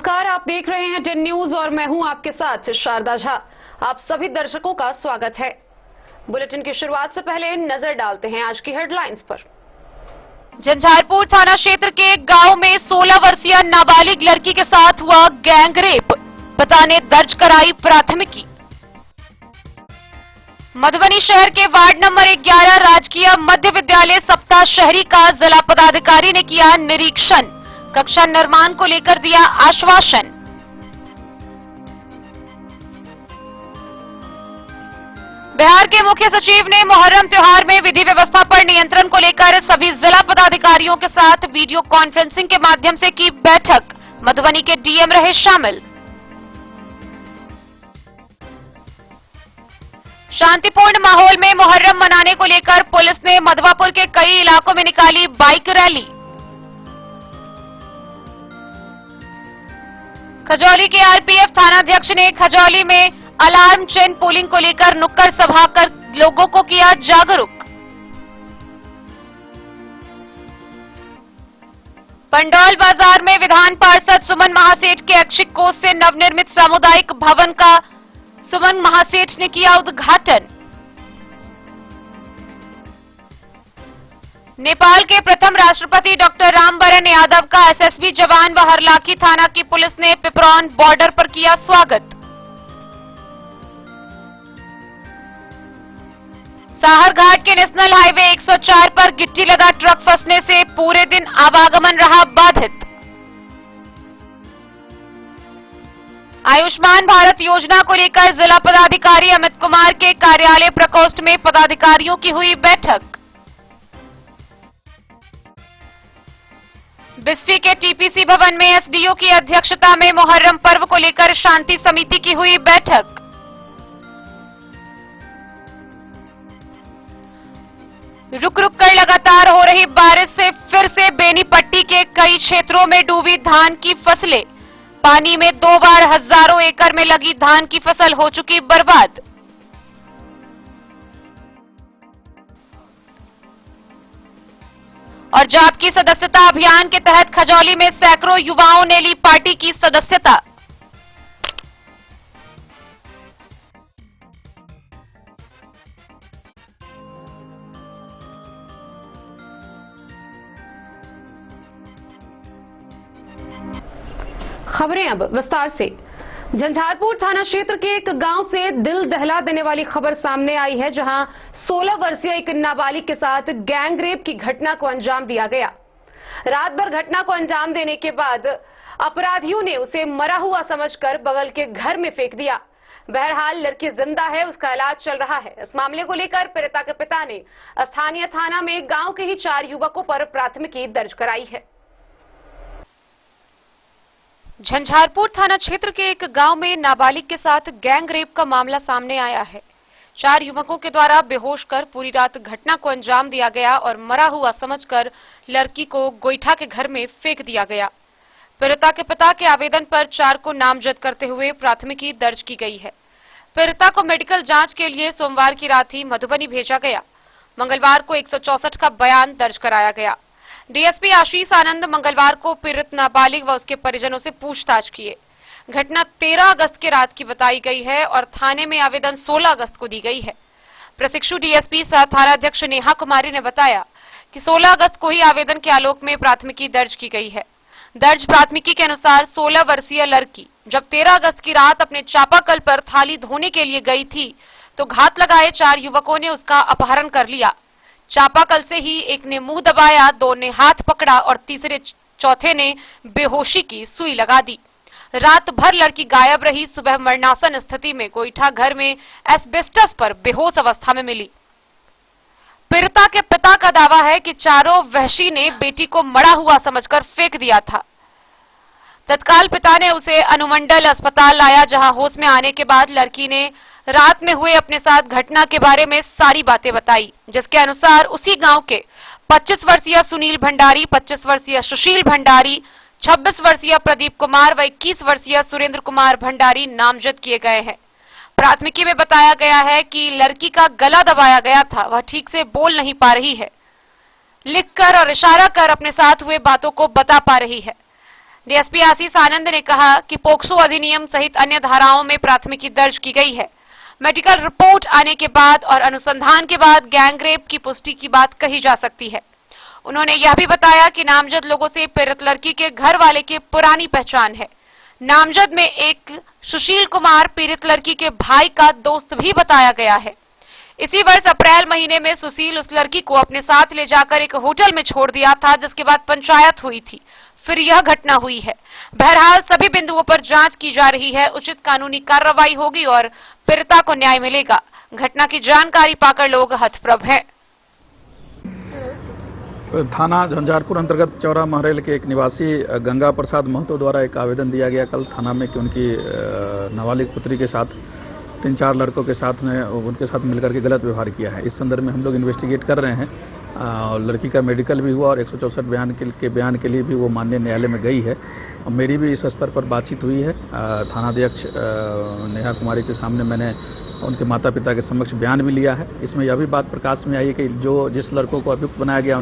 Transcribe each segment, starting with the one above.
नमस्कार, आप देख रहे हैं 10 न्यूज और मैं हूं आपके साथ शारदा झा। आप सभी दर्शकों का स्वागत है। बुलेटिन की शुरुआत से पहले नजर डालते हैं आज की हेडलाइंस पर। झंझारपुर थाना क्षेत्र के एक गांव में 16 वर्षीय नाबालिग लड़की के साथ हुआ गैंग रेप, पिता ने दर्ज कराई प्राथमिकी। मधुबनी शहर के वार्ड नंबर 11 राजकीय मध्य विद्यालय सप्ताह शहरी का जिला पदाधिकारी ने किया निरीक्षण, कक्षा निर्माण को लेकर दिया आश्वासन। बिहार के मुख्य सचिव ने मुहर्रम त्योहार में विधि व्यवस्था पर नियंत्रण को लेकर सभी जिला पदाधिकारियों के साथ वीडियो कॉन्फ्रेंसिंग के माध्यम से की बैठक, मधुबनी के डीएम रहे शामिल। शांतिपूर्ण माहौल में मुहर्रम मनाने को लेकर पुलिस ने मधवापुर के कई इलाकों में निकाली बाइक रैली। खजौली के आरपीएफ थानाध्यक्ष ने खजौली में अलार्म चेन पोलिंग को लेकर नुक्कड़ सभा कर लोगों को किया जागरूक। पंडौल बाजार में विधान पार्षद सुमन महासेठ के ऐच्छिक कोष से नवनिर्मित सामुदायिक भवन का सुमन महासेठ ने किया उद्घाटन। नेपाल के प्रथम राष्ट्रपति डॉक्टर रामवरण यादव का एसएसबी जवान व हरलाखी थाना की पुलिस ने पिपरौन बॉर्डर पर किया स्वागत। साहरघाट के नेशनल हाईवे 104 पर गिट्टी लदा ट्रक फंसने से पूरे दिन आवागमन रहा बाधित। आयुष्मान भारत योजना को लेकर जिला पदाधिकारी अमित कुमार के कार्यालय प्रकोष्ठ में पदाधिकारियों की हुई बैठक। बिस्फी के टीपीसी भवन में एसडीओ की अध्यक्षता में मुहर्रम पर्व को लेकर शांति समिति की हुई बैठक। रुक रुक कर लगातार हो रही बारिश से फिर से बेनीपट्टी के कई क्षेत्रों में डूबी धान की फसलें, पानी में 2 बार हजारों एकड़ में लगी धान की फसल हो चुकी बर्बाद। और जाप की सदस्यता अभियान के तहत खजौली में सैकड़ों युवाओं ने ली पार्टी की सदस्यता। खबरें अब विस्तार से। झंझारपुर थाना क्षेत्र के एक गांव से दिल दहला देने वाली खबर सामने आई है, जहां 16 वर्षीय एक नाबालिग के साथ गैंग रेप की घटना को अंजाम दिया गया। रात भर घटना को अंजाम देने के बाद अपराधियों ने उसे मरा हुआ समझकर बगल के घर में फेंक दिया। बहरहाल लड़की जिंदा है, उसका इलाज चल रहा है। इस मामले को लेकर पीड़िता के पिता ने स्थानीय थाना में गांव के ही 4 युवकों पर प्राथमिकी दर्ज कराई है। झंझारपुर थाना क्षेत्र के एक गांव में नाबालिग के साथ गैंग रेप का मामला सामने आया है। 4 युवकों के द्वारा बेहोश कर पूरी रात घटना को अंजाम दिया गया और मरा हुआ समझकर लड़की को गोईठा के घर में फेंक दिया गया। पीड़िता के पिता के आवेदन पर 4 को नामजद करते हुए प्राथमिकी दर्ज की गई है। पीड़िता को मेडिकल जांच के लिए सोमवार की रात ही मधुबनी भेजा गया। मंगलवार को 164 का बयान दर्ज कराया गया। डीएसपी आशीष आनंद मंगलवार को पीड़ित नाबालिग व उसके परिजनों से पूछताछ किए। घटना 13 अगस्त की रात की बताई गई है और थाने में आवेदन 16 अगस्त को दी गई है। प्रशिक्षु डीएसपी सह थानाध्यक्ष नेहा कुमारी ने बताया कि 16 अगस्त को ही आवेदन के आलोक में प्राथमिकी दर्ज की गई है। दर्ज प्राथमिकी के अनुसार 16 वर्षीय लड़की जब 13 अगस्त की रात अपने चापाकल पर थाली धोने के लिए गई थी तो घात लगाए 4 युवकों ने उसका अपहरण कर लिया। चापाकल से ही एक ने मुंह दबाया, 2 ने हाथ पकड़ा और चौथे ने बेहोशी की सुई लगा दी। रात भर लड़की गायब रही। सुबह मरणासन स्थिति में गोईठा घर में एस्बेस्टस पर बेहोश अवस्था में मिली। पीड़िता के पिता का दावा है कि चारों वहशी ने बेटी को मरा हुआ समझकर फेंक दिया था। तत्काल पिता ने उसे अनुमंडल अस्पताल लाया, जहां होश में आने के बाद लड़की ने रात में हुए अपने साथ घटना के बारे में सारी बातें बताई, जिसके अनुसार उसी गांव के 25 वर्षीय सुनील भंडारी, 25 वर्षीय सुशील भंडारी, 26 वर्षीय प्रदीप कुमार व 21 वर्षीय सुरेंद्र कुमार भंडारी नामजद किए गए हैं। प्राथमिकी में बताया गया है कि लड़की का गला दबाया गया था, वह ठीक से बोल नहीं पा रही है, लिखकर और इशारा कर अपने साथ हुए बातों को बता पा रही है। डीएसपी आशीष आनंद ने कहा कि पोक्सो अधिनियम सहित अन्य धाराओं में प्राथमिकी दर्ज की गई है। मेडिकल रिपोर्ट आने के बाद और अनुसंधान के बाद गैंगरेप की पुष्टि की बात कही जा सकती है। उन्होंने यह भी बताया कि नामजद लोगों से पीड़ित लड़की के घर वाले की पुरानी पहचान है। नामजद में एक सुशील कुमार पीड़ित लड़की के भाई का दोस्त भी बताया गया है। इसी वर्ष अप्रैल महीने में सुशील उस लड़की को अपने साथ ले जाकर एक होटल में छोड़ दिया था, जिसके बाद पंचायत हुई थी, फिर यह घटना हुई है। बहरहाल सभी बिंदुओं पर जांच की जा रही है, उचित कानूनी कार्रवाई होगी और पीड़िता को न्याय मिलेगा। घटना की जानकारी पाकर लोग हतप्रभ हैं। थाना झंझारपुर अंतर्गत चौरा महरेल के एक निवासी गंगा प्रसाद महतो द्वारा एक आवेदन दिया गया कल थाना में कि उनकी नाबालिग पुत्री के साथ 3-4 लड़कों के साथ में उनके साथ मिलकर के गलत व्यवहार किया है। इस संदर्भ में हम लोग इन्वेस्टिगेट कर रहे हैं। लड़की का मेडिकल भी हुआ और 164 बयान के लिए भी वो माननीय न्यायालय में गई है। मेरी भी इस स्तर पर बातचीत हुई है। थानाध्यक्ष नेहा कुमारी के सामने मैंने उनके माता पिता के समक्ष बयान भी लिया है। इसमें यह भी बात प्रकाश में आई है कि जिस लड़कों को अभियुक्त बनाया गया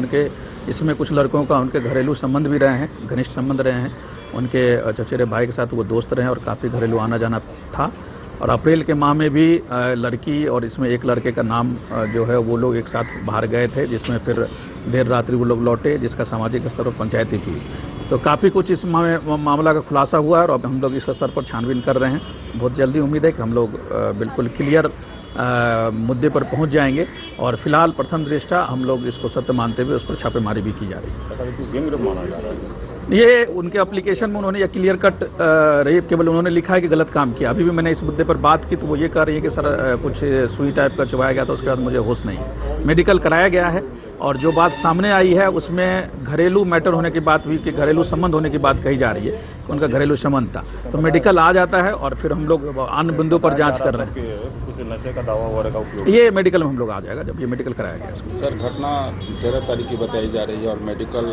इसमें कुछ लड़कों का उनके घरेलू संबंध भी रहे हैं, घनिष्ठ संबंध रहे हैं। उनके चचेरे भाई के साथ वो दोस्त रहे और काफ़ी घरेलू आना जाना था। और अप्रैल के माह में भी लड़की और इसमें एक लड़के का नाम जो है वो लोग एक साथ बाहर गए थे, जिसमें फिर देर रात्रि वो लोग लौटे, जिसका सामाजिक स्तर पर पंचायती हुई। तो काफ़ी कुछ इस मामला का खुलासा हुआ है और अब हम लोग इस स्तर पर छानबीन कर रहे हैं। बहुत जल्दी उम्मीद है कि हम लोग बिल्कुल क्लियर मुद्दे पर पहुंच जाएंगे और फिलहाल प्रथम दृष्टया हम लोग इसको सत्य मानते हुए उस पर छापेमारी भी की जा रही है। ये उनके एप्लीकेशन में उन्होंने ये क्लियर कट रेप केवल उन्होंने लिखा है कि गलत काम किया। अभी भी मैंने इस मुद्दे पर बात की तो वो ये कह रही है कि सर कुछ सुई टाइप का चुभाया गया था, उसके बाद मुझे होश नहीं है। मेडिकल कराया गया है और जो बात सामने आई है उसमें घरेलू मैटर होने की बात हुई कि घरेलू संबंध होने की बात कही जा रही है कि उनका घरेलू संबंध था। तो मेडिकल आ जाता है और फिर हम लोग अन्य बिंदुओं पर जांच कर रहे हैं। नशे का दावा वगैरह का उपयोग ये मेडिकल में हम लोग आ जाएगा जब ये मेडिकल कराया गया। सर घटना 13 तारीख की बताई जा रही है और मेडिकल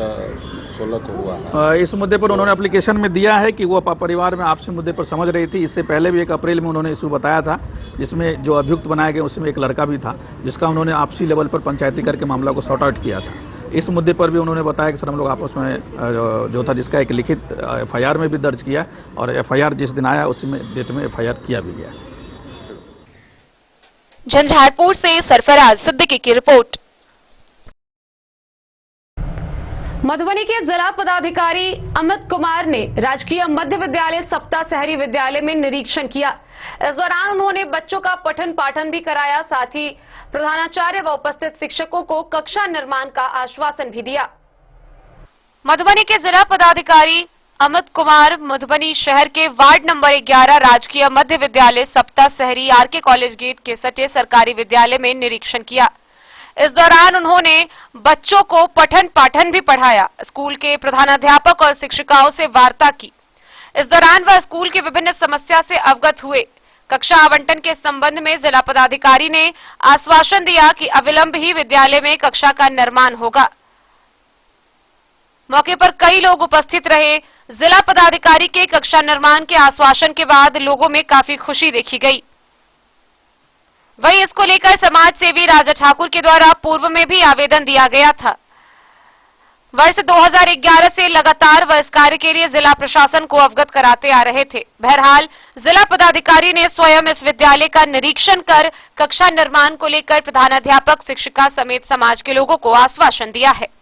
16 को हुआ है। इस मुद्दे पर उन्होंने एप्लीकेशन में दिया है कि वो परिवार में आपसी मुद्दे पर समझ रही थी। इससे पहले भी 1 अप्रैल में उन्होंने इशू बताया था, जिसमें जो अभियुक्त बनाए गए उसमें एक लड़का भी था, जिसका उन्होंने आपसी लेवल पर पंचायती करके मामला को सॉर्ट आउट किया था। इस मुद्दे पर भी उन्होंने बताया कि सर हम लोग आपस में जो था, जिसका एक लिखित FIR में भी दर्ज किया और FIR जिस दिन आया उसी में डेट में FIR किया भी गया। झंझारपुर से सरफराज सिद्दीकी की रिपोर्ट। मधुबनी के जिला पदाधिकारी अमित कुमार ने राजकीय मध्य विद्यालय सप्ता शहरी विद्यालय में निरीक्षण किया। इस दौरान उन्होंने बच्चों का पठन पाठन भी कराया, साथ ही प्रधानाचार्य व उपस्थित शिक्षकों को कक्षा निर्माण का आश्वासन भी दिया। मधुबनी के जिला पदाधिकारी अमित कुमार मधुबनी शहर के वार्ड नंबर 11 राजकीय मध्य विद्यालय सप्ता शहरी RK कॉलेज गेट के सटे सरकारी विद्यालय में निरीक्षण किया। इस दौरान उन्होंने बच्चों को पठन पाठन भी पढ़ाया। स्कूल के प्रधानाध्यापक और शिक्षिकाओं से वार्ता की। इस दौरान वह स्कूल की विभिन्न समस्या से अवगत हुए। कक्षा आवंटन के संबंध में जिला पदाधिकारी ने आश्वासन दिया कि अविलंब ही विद्यालय में कक्षा का निर्माण होगा। मौके पर कई लोग उपस्थित रहे। जिला पदाधिकारी के कक्षा निर्माण के आश्वासन के बाद लोगों में काफी खुशी देखी गई। वहीं इसको लेकर समाज सेवी राजा ठाकुर के द्वारा पूर्व में भी आवेदन दिया गया था। वर्ष 2011 से लगातार वह इस कार्य के लिए जिला प्रशासन को अवगत कराते आ रहे थे। बहरहाल जिला पदाधिकारी ने स्वयं इस विद्यालय का निरीक्षण कर कक्षा निर्माण को लेकर प्रधानाध्यापक, शिक्षिका समेत समाज के लोगों को आश्वासन दिया है।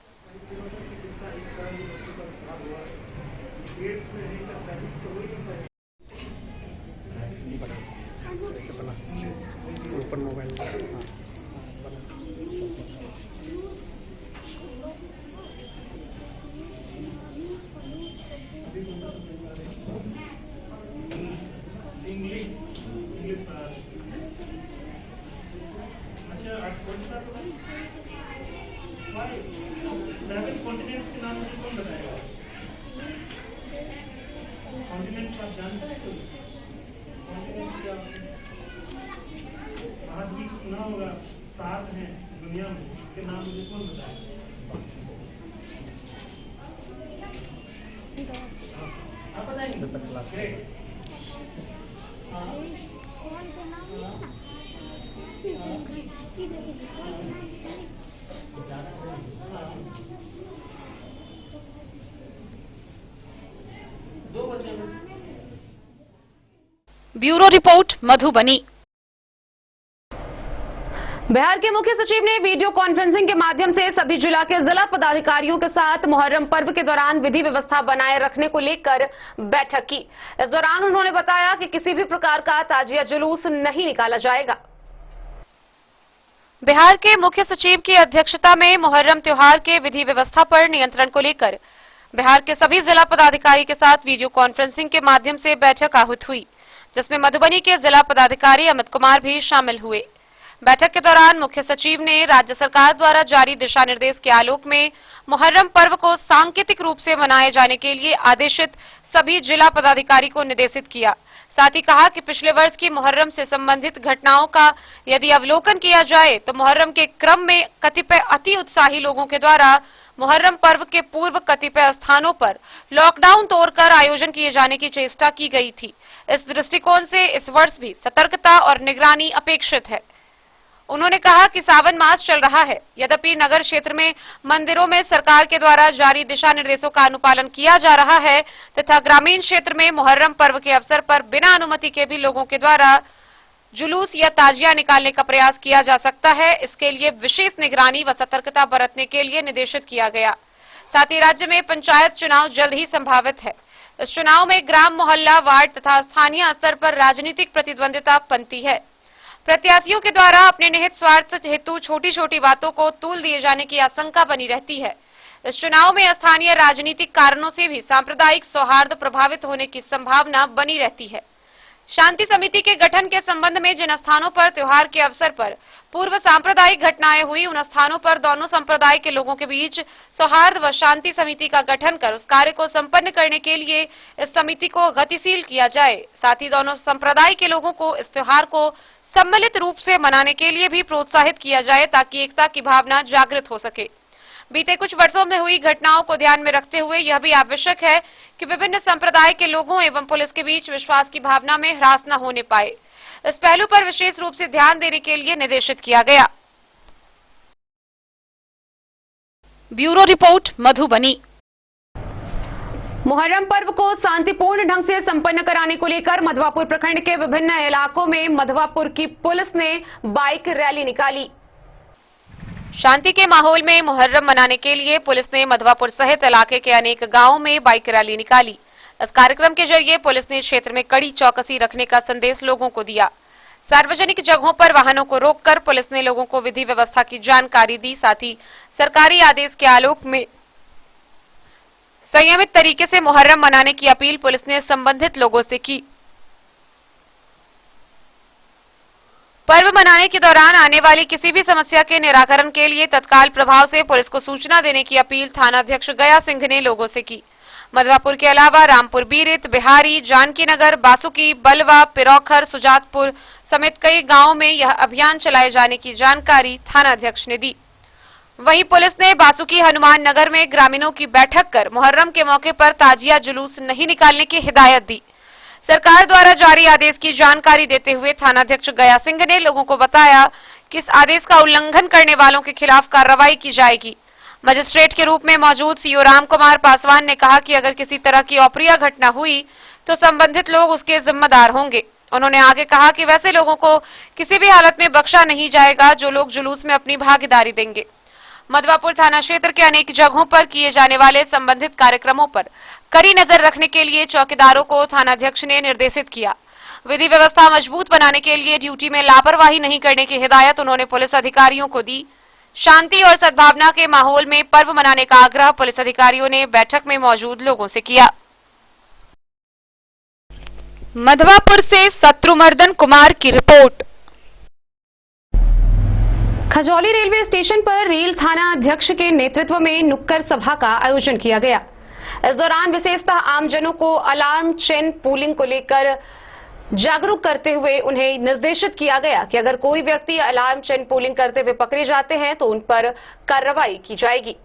कॉन्टिनेंट के नाम मुझे कौन बताएगा? कॉन्टिनेंट आप जानते हैं कोई? कॉन्टिनेंट क्या? आज भी सुना होगा 7 हैं दुनिया में, के नाम मुझे कौन बताएगा? आप बताएंगे? Bureau report Madhubani. बिहार के मुख्य सचिव ने वीडियो कॉन्फ्रेंसिंग के माध्यम से सभी जिला के जिला पदाधिकारियों के साथ मुहर्रम पर्व के दौरान विधि व्यवस्था बनाए रखने को लेकर बैठक की। इस दौरान उन्होंने बताया कि किसी भी प्रकार का ताजिया जुलूस नहीं निकाला जाएगा। बिहार के मुख्य सचिव की अध्यक्षता में मुहर्रम त्योहार के विधि व्यवस्था पर नियंत्रण को लेकर बिहार के सभी जिला पदाधिकारी के साथ वीडियो कॉन्फ्रेंसिंग के माध्यम से बैठक आहूत हुई, जिसमें मधुबनी के जिला पदाधिकारी अमित कुमार भी शामिल हुए। बैठक के दौरान मुख्य सचिव ने राज्य सरकार द्वारा जारी दिशा निर्देश के आलोक में मुहर्रम पर्व को सांकेतिक रूप से मनाए जाने के लिए आदेशित सभी जिला पदाधिकारी को निर्देशित किया। साथ ही कहा कि पिछले वर्ष की मुहर्रम से संबंधित घटनाओं का यदि अवलोकन किया जाए तो मुहर्रम के क्रम में कतिपय अति उत्साही लोगों के द्वारा मुहर्रम पर्व के पूर्व कतिपय स्थानों पर लॉकडाउन तोड़कर आयोजन किए जाने की चेष्टा की गई थी। इस दृष्टिकोण से इस वर्ष भी सतर्कता और निगरानी अपेक्षित है। उन्होंने कहा कि सावन मास चल रहा है, यद्यपि नगर क्षेत्र में मंदिरों में सरकार के द्वारा जारी दिशा निर्देशों का अनुपालन किया जा रहा है तथा ग्रामीण क्षेत्र में मुहर्रम पर्व के अवसर पर बिना अनुमति के भी लोगों के द्वारा जुलूस या ताजिया निकालने का प्रयास किया जा सकता है। इसके लिए विशेष निगरानी व सतर्कता बरतने के लिए निर्देशित किया गया। साथ ही राज्य में पंचायत चुनाव जल्द ही संभावित है। इस चुनाव में ग्राम, मोहल्ला, वार्ड तथा स्थानीय स्तर पर राजनीतिक प्रतिद्वंदिता बनती है। प्रत्याशियों के द्वारा अपने निहित स्वार्थ हेतु छोटी छोटी बातों को तूल दिए जाने की आशंका बनी रहती है। इस चुनाव में स्थानीय राजनीतिक कारणों से भी सांप्रदायिक सौहार्द प्रभावित होने की संभावना बनी रहती है। शांति समिति के गठन के संबंध में जिन स्थानों पर त्योहार के अवसर पर पूर्व सांप्रदायिक घटनाएं हुई, उन स्थानों पर दोनों संप्रदाय के लोगों के बीच सौहार्द व शांति समिति का गठन कर उस कार्य को संपन्न करने के लिए इस समिति को गतिशील किया जाए। साथ ही दोनों संप्रदाय के लोगों को इस त्योहार को सम्मिलित रूप से मनाने के लिए भी प्रोत्साहित किया जाए ताकि एकता की भावना जागृत हो सके। बीते कुछ वर्षों में हुई घटनाओं को ध्यान में रखते हुए यह भी आवश्यक है कि विभिन्न संप्रदाय के लोगों एवं पुलिस के बीच विश्वास की भावना में ह्रास न होने पाए। इस पहलू पर विशेष रूप से ध्यान देने के लिए निर्देशित किया गया। Bureau report Madhubani. मुहर्रम पर्व को शांतिपूर्ण ढंग से संपन्न कराने को लेकर मधवापुर प्रखंड के विभिन्न इलाकों में मधवापुर की पुलिस ने बाइक रैली निकाली। शांति के माहौल में मुहर्रम मनाने के लिए पुलिस ने मधवापुर सहित इलाके के अनेक गांवों में बाइक रैली निकाली। इस कार्यक्रम के जरिए पुलिस ने क्षेत्र में कड़ी चौकसी रखने का संदेश लोगों को दिया। सार्वजनिक जगहों पर वाहनों को रोककर पुलिस ने लोगों को विधि व्यवस्था की जानकारी दी। साथ ही सरकारी आदेश के आलोक में संयमित तरीके से मुहर्रम मनाने की अपील पुलिस ने संबंधित लोगों से की। पर्व मनाने के दौरान आने वाली किसी भी समस्या के निराकरण के लिए तत्काल प्रभाव से पुलिस को सूचना देने की अपील थानाध्यक्ष गया सिंह ने लोगों से की। मधवापुर के अलावा रामपुर बीरित, बिहारी, जानकी नगर, बासुकी, बलवा, पिरौखर, सुजातपुर समेत कई गांवों में यह अभियान चलाए जाने की जानकारी थानाध्यक्ष ने दी। वहीं पुलिस ने बासुकी हनुमान नगर में ग्रामीणों की बैठक कर मुहर्रम के मौके पर ताजिया जुलूस नहीं निकालने की हिदायत दी। सरकार द्वारा जारी आदेश की जानकारी देते हुए थानाध्यक्ष गया सिंह ने लोगों को बताया कि इस आदेश का उल्लंघन करने वालों के खिलाफ कार्रवाई की जाएगी। मजिस्ट्रेट के रूप में मौजूद सीओ राम कुमार पासवान ने कहा कि अगर किसी तरह की अप्रिय घटना हुई तो संबंधित लोग उसके जिम्मेदार होंगे। उन्होंने आगे कहा कि वैसे लोगों को किसी भी हालत में बख्शा नहीं जाएगा जो लोग जुलूस में अपनी भागीदारी देंगे। मधवापुर थाना क्षेत्र के अनेक जगहों पर किए जाने वाले संबंधित कार्यक्रमों पर कड़ी नजर रखने के लिए चौकीदारों को थानाध्यक्ष ने निर्देशित किया। विधि व्यवस्था मजबूत बनाने के लिए ड्यूटी में लापरवाही नहीं करने की हिदायत उन्होंने पुलिस अधिकारियों को दी। शांति और सद्भावना के माहौल में पर्व मनाने का आग्रह पुलिस अधिकारियों ने बैठक में मौजूद लोगों से किया। मधवापुर से शत्रुमर्दन कुमार की रिपोर्ट। खजौली रेलवे स्टेशन पर रेल थाना अध्यक्ष के नेतृत्व में नुक्कड़ सभा का आयोजन किया गया। इस दौरान विशेषतः आमजनों को अलार्म चेन पुलिंग को लेकर जागरूक करते हुए उन्हें निर्देशित किया गया कि अगर कोई व्यक्ति अलार्म चेन पुलिंग करते हुए पकड़े जाते हैं तो उन पर कार्रवाई की जाएगी।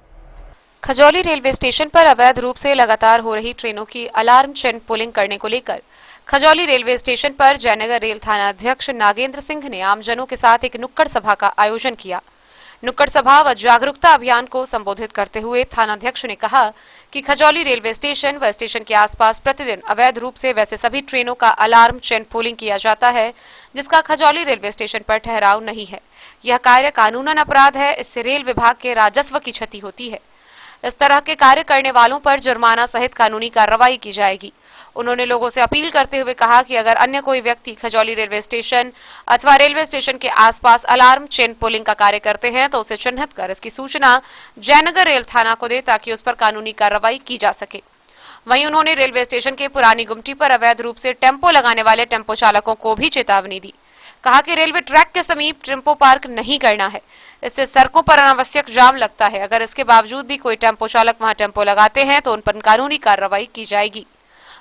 खजौली रेलवे स्टेशन पर अवैध रूप से लगातार हो रही ट्रेनों की अलार्म चेन पुलिंग करने को लेकर खजौली रेलवे स्टेशन पर जयनगर रेल थाना अध्यक्ष नागेंद्र सिंह ने आमजनों के साथ एक नुक्कड़ सभा का आयोजन किया। नुक्कड़ सभा व जागरूकता अभियान को संबोधित करते हुए थानाध्यक्ष ने कहा कि खजौली रेलवे स्टेशन व स्टेशन के आसपास प्रतिदिन अवैध रूप से वैसे सभी ट्रेनों का अलार्म चेन पोलिंग किया जाता है, जिसका खजौली रेलवे स्टेशन पर ठहराव नहीं है। यह कार्य कानूनन अपराध है, इससे रेल विभाग के राजस्व की क्षति होती है। इस तरह के कार्य करने वालों पर जुर्माना सहित कानूनी कार्रवाई की जाएगी। उन्होंने लोगों से अपील करते हुए कहा कि अगर अन्य कोई व्यक्ति खजौली रेलवे स्टेशन अथवा रेलवे स्टेशन के आसपास अलार्म चेन पोलिंग का कार्य करते हैं तो उसे चिन्हित कर इसकी सूचना जयनगर रेल थाना को दे ताकि उस पर कानूनी कार्रवाई की जा सके। वहीं उन्होंने रेलवे स्टेशन के पुरानी गुमटी पर अवैध रूप से टेम्पो लगाने वाले टेम्पो चालकों को भी चेतावनी दी। कहा कि रेलवे ट्रैक के समीप टेम्पो पार्क नहीं करना है, इससे सड़कों पर अनावश्यक जाम लगता है। अगर इसके बावजूद भी कोई टेम्पो चालक वहां टेम्पो लगाते हैं तो उन पर कानूनी कार्रवाई की जाएगी।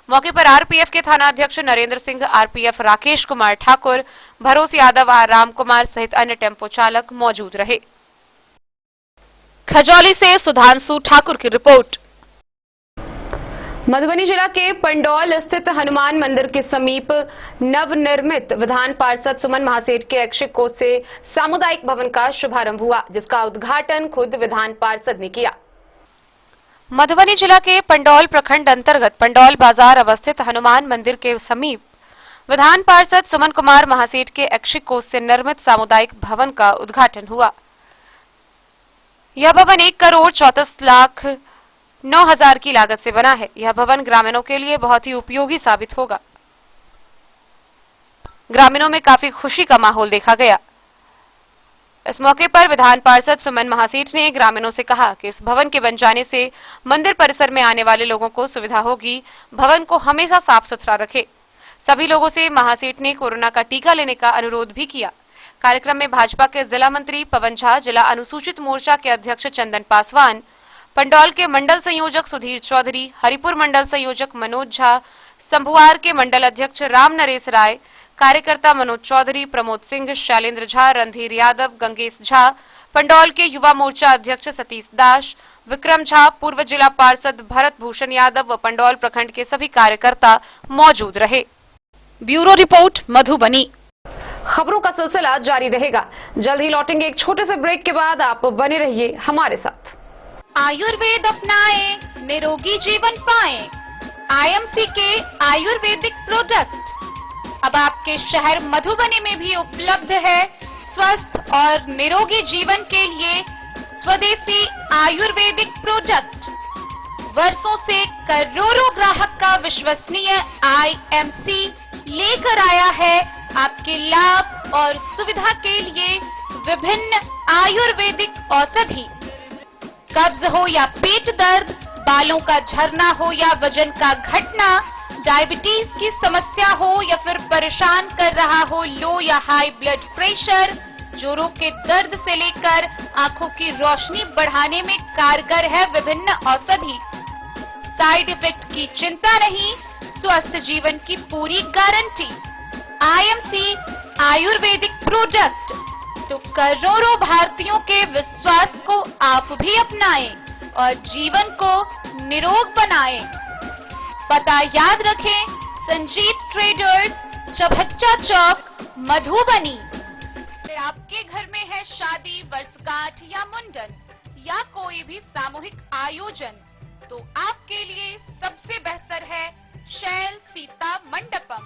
मौके पर आरपीएफ के थाना अध्यक्ष नरेंद्र सिंह, आरपीएफ राकेश कुमार ठाकुर, भरोस यादव, राम कुमार सहित अन्य टेम्पो चालक मौजूद रहे। खजौली से सुधांशु ठाकुर की रिपोर्ट। मधुबनी जिला के पंडौल स्थित हनुमान मंदिर के समीप नवनिर्मित विधान पार्षद सुमन महासेठ के ऐच्छिक कोष से सामुदायिक भवन का शुभारंभ हुआ, जिसका उद्घाटन खुद विधान पार्षद ने किया। मधुबनी जिला के पंडौल प्रखंड अंतर्गत पंडौल बाजार अवस्थित हनुमान मंदिर के समीप विधान पार्षद सुमन कुमार महासेठ के ऐच्छिक कोष से निर्मित सामुदायिक भवन का उद्घाटन हुआ। यह भवन 1,34,09,000 की लागत से बना है। यह भवन ग्रामीणों के लिए बहुत ही उपयोगी साबित होगा। ग्रामीणों में काफी खुशी का माहौल देखा गया। इस मौके पर विधान पार्षद सुमन महासेठ ने ग्रामीणों से कहा कि इस भवन के बन जाने से मंदिर परिसर में आने वाले लोगों को सुविधा होगी। भवन को हमेशा साफ सुथरा रखें। सभी लोगों से महासेठ ने कोरोना का टीका लेने का अनुरोध भी किया। कार्यक्रम में भाजपा के जिला मंत्री पवन झा, जिला अनुसूचित मोर्चा के अध्यक्ष चंदन पासवान, पंडौल के मंडल संयोजक सुधीर चौधरी, हरिपुर मंडल संयोजक मनोज झा, संभुआर के मंडल अध्यक्ष राम नरेश राय, कार्यकर्ता मनोज चौधरी, प्रमोद सिंह, शैलेंद्र झा, रणधीर यादव, गंगेश झा, पंडौल के युवा मोर्चा अध्यक्ष सतीश दास, विक्रम झा, पूर्व जिला पार्षद भरत भूषण यादव व पंडौल प्रखंड के सभी कार्यकर्ता मौजूद रहे। Bureau report, Madhubani. खबरों का सिलसिला जारी रहेगा। जल्द ही लौटेंगे एक छोटे से ब्रेक के बाद। आप बने रहिए हमारे साथ। आयुर्वेद अपनाएं, निरोगी जीवन पाएं। आईएमसी के आयुर्वेदिक प्रोडक्ट अब आपके शहर मधुबनी में भी उपलब्ध है। स्वस्थ और निरोगी जीवन के लिए स्वदेशी आयुर्वेदिक प्रोडक्ट वर्षों से करोड़ों ग्राहक का विश्वसनीय आईएमसी लेकर आया है आपके लाभ और सुविधा के लिए विभिन्न आयुर्वेदिक औषधि। कब्ज हो या पेट दर्द, बालों का झरना हो या वजन का घटना, डायबिटीज की समस्या हो या फिर परेशान कर रहा हो लो या हाई ब्लड प्रेशर, जोड़ों के दर्द से लेकर आंखों की रोशनी बढ़ाने में कारगर है विभिन्न औषधि। साइड इफेक्ट की चिंता नहीं, स्वस्थ जीवन की पूरी गारंटी। आईएमसी आयुर्वेदिक प्रोडक्ट तो करोड़ों भारतीयों के विश्वास को आप भी अपनाएं और जीवन को निरोग बनाएं। पता याद रखें, संजीत ट्रेडर्स, चभच्चा चौक, मधुबनी। अगर आपके घर में है शादी, वर्षगांठ या मुंडन या कोई भी सामूहिक आयोजन, तो आपके लिए सबसे बेहतर है शैल सीता मंडपम।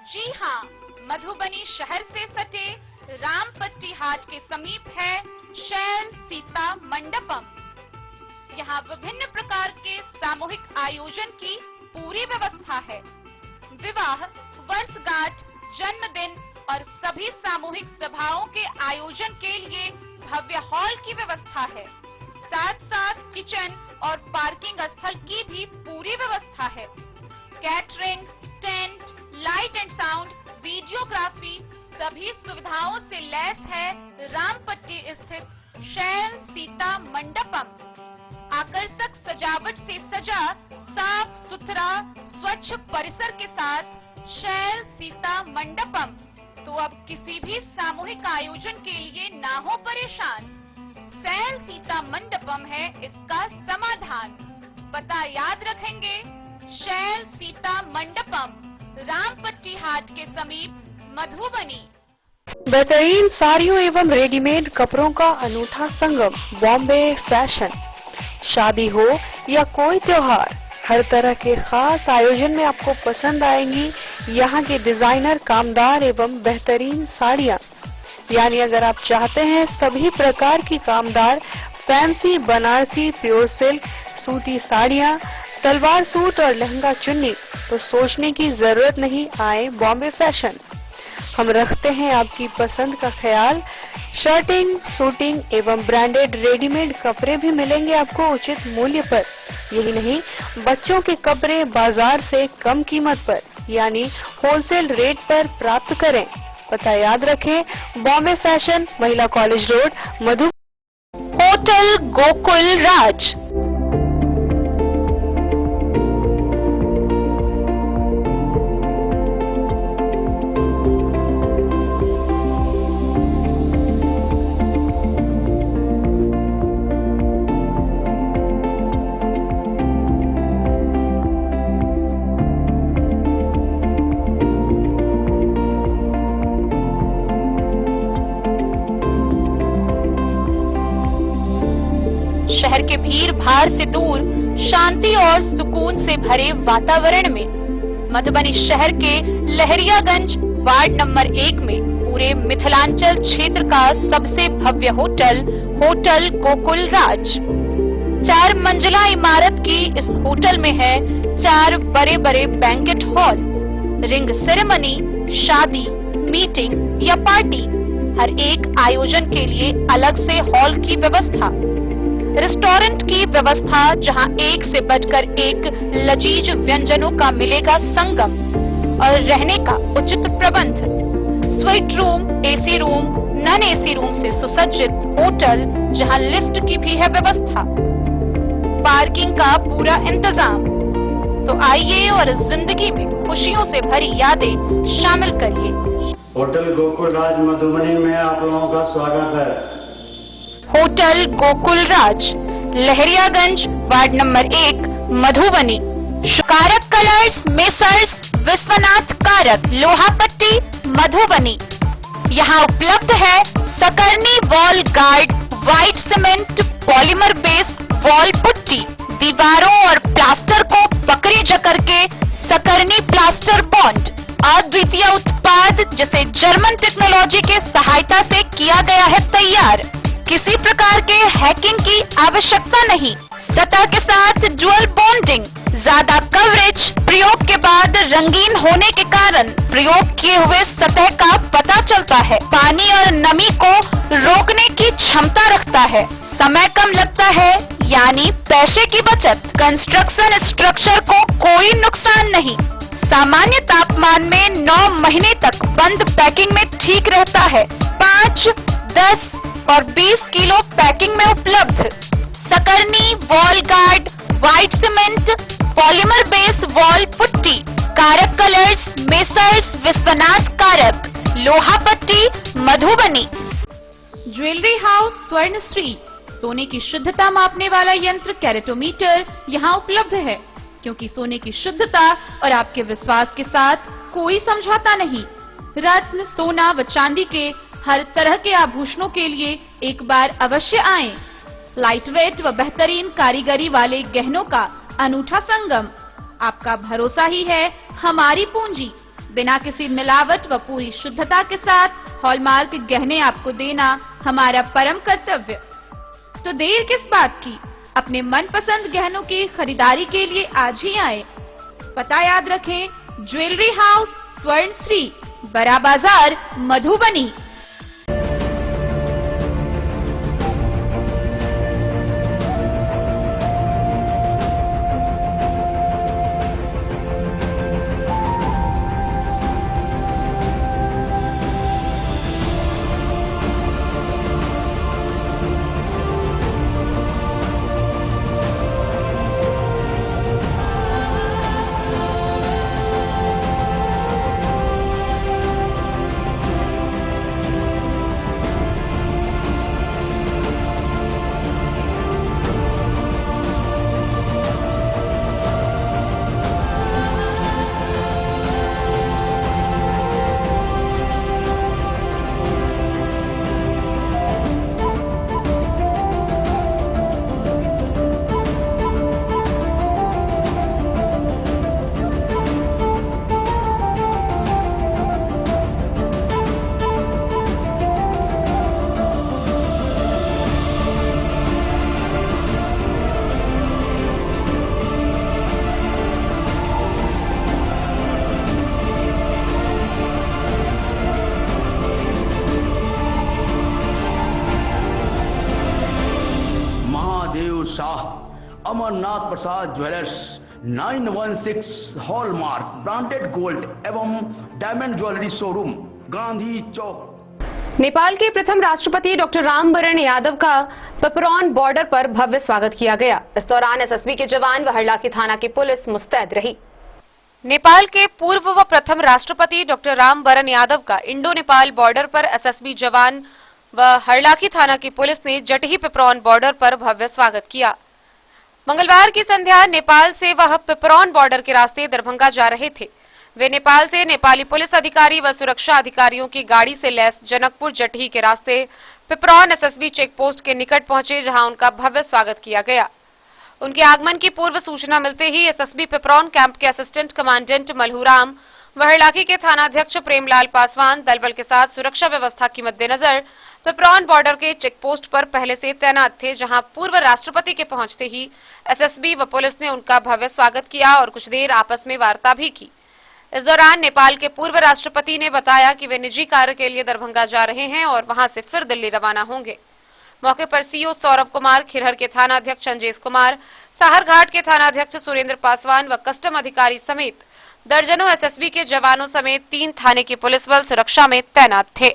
जी हाँ, मधुबनी शहर से सटे रामपट्टी हाट के समीप है शैल सीता मंडपम। यहाँ विभिन्न प्रकार के सामूहिक आयोजन की पूरी व्यवस्था है। विवाह, वर्षगांठ, जन्मदिन और सभी सामूहिक सभाओं के आयोजन के लिए भव्य हॉल की व्यवस्था है। साथ साथ किचन और पार्किंग स्थल की भी पूरी व्यवस्था है। Catering, tent, light and sound, videography सभी सुविधाओं से लैस है रामपट्टी स्थित शैल सीता मंडपम। आकर्षक सजावट से सजा साफ सुथरा स्वच्छ परिसर के साथ शैल सीता मंडपम। तो अब किसी भी सामूहिक आयोजन के लिए ना हो परेशान, शैल सीता मंडपम है इसका समाधान। पता याद रखेंगे, शैल सीता मंडपम, रामपट्टी हाट के समीप, मधुबनी। बेहतरीन साड़ियों एवं रेडीमेड कपड़ों का अनूठा संगम बॉम्बे फैशन। शादी हो या कोई त्योहार, हर तरह के खास आयोजन में आपको पसंद आएंगी यहाँ के डिजाइनर कामदार एवं बेहतरीन साड़ियाँ। यानी अगर आप चाहते हैं सभी प्रकार की कामदार फैंसी बनारसी प्योर सिल्क सूती साड़ियाँ, सलवार सूट और लहंगा चुन्नी, तो सोचने की जरूरत नहीं, आए बॉम्बे फैशन। हम रखते हैं आपकी पसंद का ख्याल। शर्टिंग, सूटिंग एवं ब्रांडेड रेडीमेड कपड़े भी मिलेंगे आपको उचित मूल्य पर। यही नहीं, बच्चों के कपड़े बाजार से कम कीमत पर यानी होलसेल रेट पर प्राप्त करें। पता याद रखें, बॉम्बे फैशन, महिला कॉलेज रोड, मधु। होटल गोकुल राज। शहर के भीड़ भाड़ से दूर शांति और सुकून से भरे वातावरण में मधुबनी शहर के लहरियागंज वार्ड नंबर 1 में पूरे मिथिलांचल क्षेत्र का सबसे भव्य होटल, होटल गोकुल राज। 4 मंजिला इमारत की इस होटल में है 4 बड़े बड़े बैंकेट हॉल, रिंग सेरेमनी, शादी, मीटिंग या पार्टी, हर एक आयोजन के लिए अलग से हॉल की व्यवस्था, रेस्टोरेंट की व्यवस्था जहां एक से बढ़कर एक लजीज व्यंजनों का मिलेगा संगम, और रहने का उचित प्रबंध, suite room, AC room, non AC room से सुसज्जित होटल जहां लिफ्ट की भी है व्यवस्था, पार्किंग का पूरा इंतजाम। तो आइए और जिंदगी में खुशियों से भरी यादें शामिल करिए। होटल गोकुल राज मधुबनी में आप लोगों का स्वागत है। होटल गोकुल राज, लहरियागंज वार्ड नंबर 1, मधुबनी। कारक कलर्स, मेसर्स विश्वनाथ कारक, लोहापट्टी, मधुबनी। यहाँ उपलब्ध है सकरनी wall guard, white cement polymer base wall putty, दीवारों और प्लास्टर को पकड़ी जकड़ के सकरनी प्लास्टर बॉन्ड, अद्वितीय उत्पाद जिसे जर्मन टेक्नोलॉजी के सहायता से किया गया है तैयार। किसी प्रकार के हैकिंग की आवश्यकता नहीं। सतह के साथ डुअल बॉन्डिंग, ज्यादा कवरेज, प्रयोग के बाद रंगीन होने के कारण प्रयोग किए हुए सतह का पता चलता है। पानी और नमी को रोकने की क्षमता रखता है। समय कम लगता है यानी पैसे की बचत। कंस्ट्रक्शन स्ट्रक्चर को कोई नुकसान नहीं। सामान्य तापमान में 9 महीने तक बंद पैकिंग में ठीक रहता है। 5, 10 और 20 किलो पैकिंग में उपलब्ध। सकरनी wall guard, white cement polymer base wall putty, Karak colours, Messrs Vishwanath Karak, Lohapatti, Madhubani. Jewellery house Swarnashree, सोने की शुद्धता मापने वाला यंत्र कैरेटोमीटर यहाँ उपलब्ध है, क्योंकि सोने की शुद्धता और आपके विश्वास के साथ कोई समझौता नहीं। रत्न, सोना व चांदी के हर तरह के आभूषणों के लिए एक बार अवश्य आएं। लाइट वेट व बेहतरीन कारीगरी वाले गहनों का अनूठा संगम। आपका भरोसा ही है हमारी पूंजी। बिना किसी मिलावट व पूरी शुद्धता के साथ हॉलमार्क गहने आपको देना हमारा परम कर्तव्य। तो देर किस बात की, अपने मनपसंद गहनों की खरीदारी के लिए आज ही आए। पता याद रखें, ज्वेलरी हाउस स्वर्णश्री, बड़ा बाजार, मधुबनी। शाह, अमरनाथ प्रसाद ज्वेलर्स, 916 हॉलमार्क ब्रांडेड गोल्ड एवं डायमंड ज्वेलरी शोरूम, गांधी चौक। नेपाल के प्रथम राष्ट्रपति डॉक्टर रामवरण यादव का पिपरौन बॉर्डर पर भव्य स्वागत किया गया। इस दौरान एसएसबी के जवान व हरलाखी थाना की पुलिस मुस्तैद रही। नेपाल के पूर्व व प्रथम राष्ट्रपति डॉक्टर रामवरण यादव का इंडो नेपाल बॉर्डर पर एसएसबी जवान व हरलाखी थाना की पुलिस ने जटही पिपरौन बॉर्डर पर भव्य स्वागत किया। मंगलवार की संध्या नेपाल से वह पिपरौन बॉर्डर के रास्ते दरभंगा जा रहे थे। वे नेपाल से नेपाली पुलिस अधिकारी व सुरक्षा अधिकारियों की गाड़ी से लैस जनकपुर जटही के रास्ते पिपरौन एसएसबी चेक पोस्ट के निकट पहुंचे, जहां उनका भव्य स्वागत किया गया। उनके आगमन की पूर्व सूचना मिलते ही एसएसबी पिपरौन कैंप के असिस्टेंट कमांडेंट मल्हूराम व हरलाखी के थानाध्यक्ष प्रेमलाल पासवान दलबल के साथ सुरक्षा व्यवस्था के मद्देनजर पिपरौन बॉर्डर के चेक पोस्ट पर पहले से तैनात थे, जहां पूर्व राष्ट्रपति के पहुंचते ही एसएसबी व पुलिस ने उनका भव्य स्वागत किया और कुछ देर आपस में वार्ता भी की। इस दौरान नेपाल के पूर्व राष्ट्रपति ने बताया कि वे निजी कार्य के लिए दरभंगा जा रहे हैं और वहां से फिर दिल्ली रवाना होंगे। मौके पर सीओ सौरभ कुमार, खिरहर के थानाध्यक्ष अंजेश कुमार, साहरघाट के थानाध्यक्ष सुरेंद्र पासवान व कस्टम अधिकारी समेत दर्जनों एसएसबी के जवानों समेत 3 थाने के पुलिस बल सुरक्षा में तैनात थे।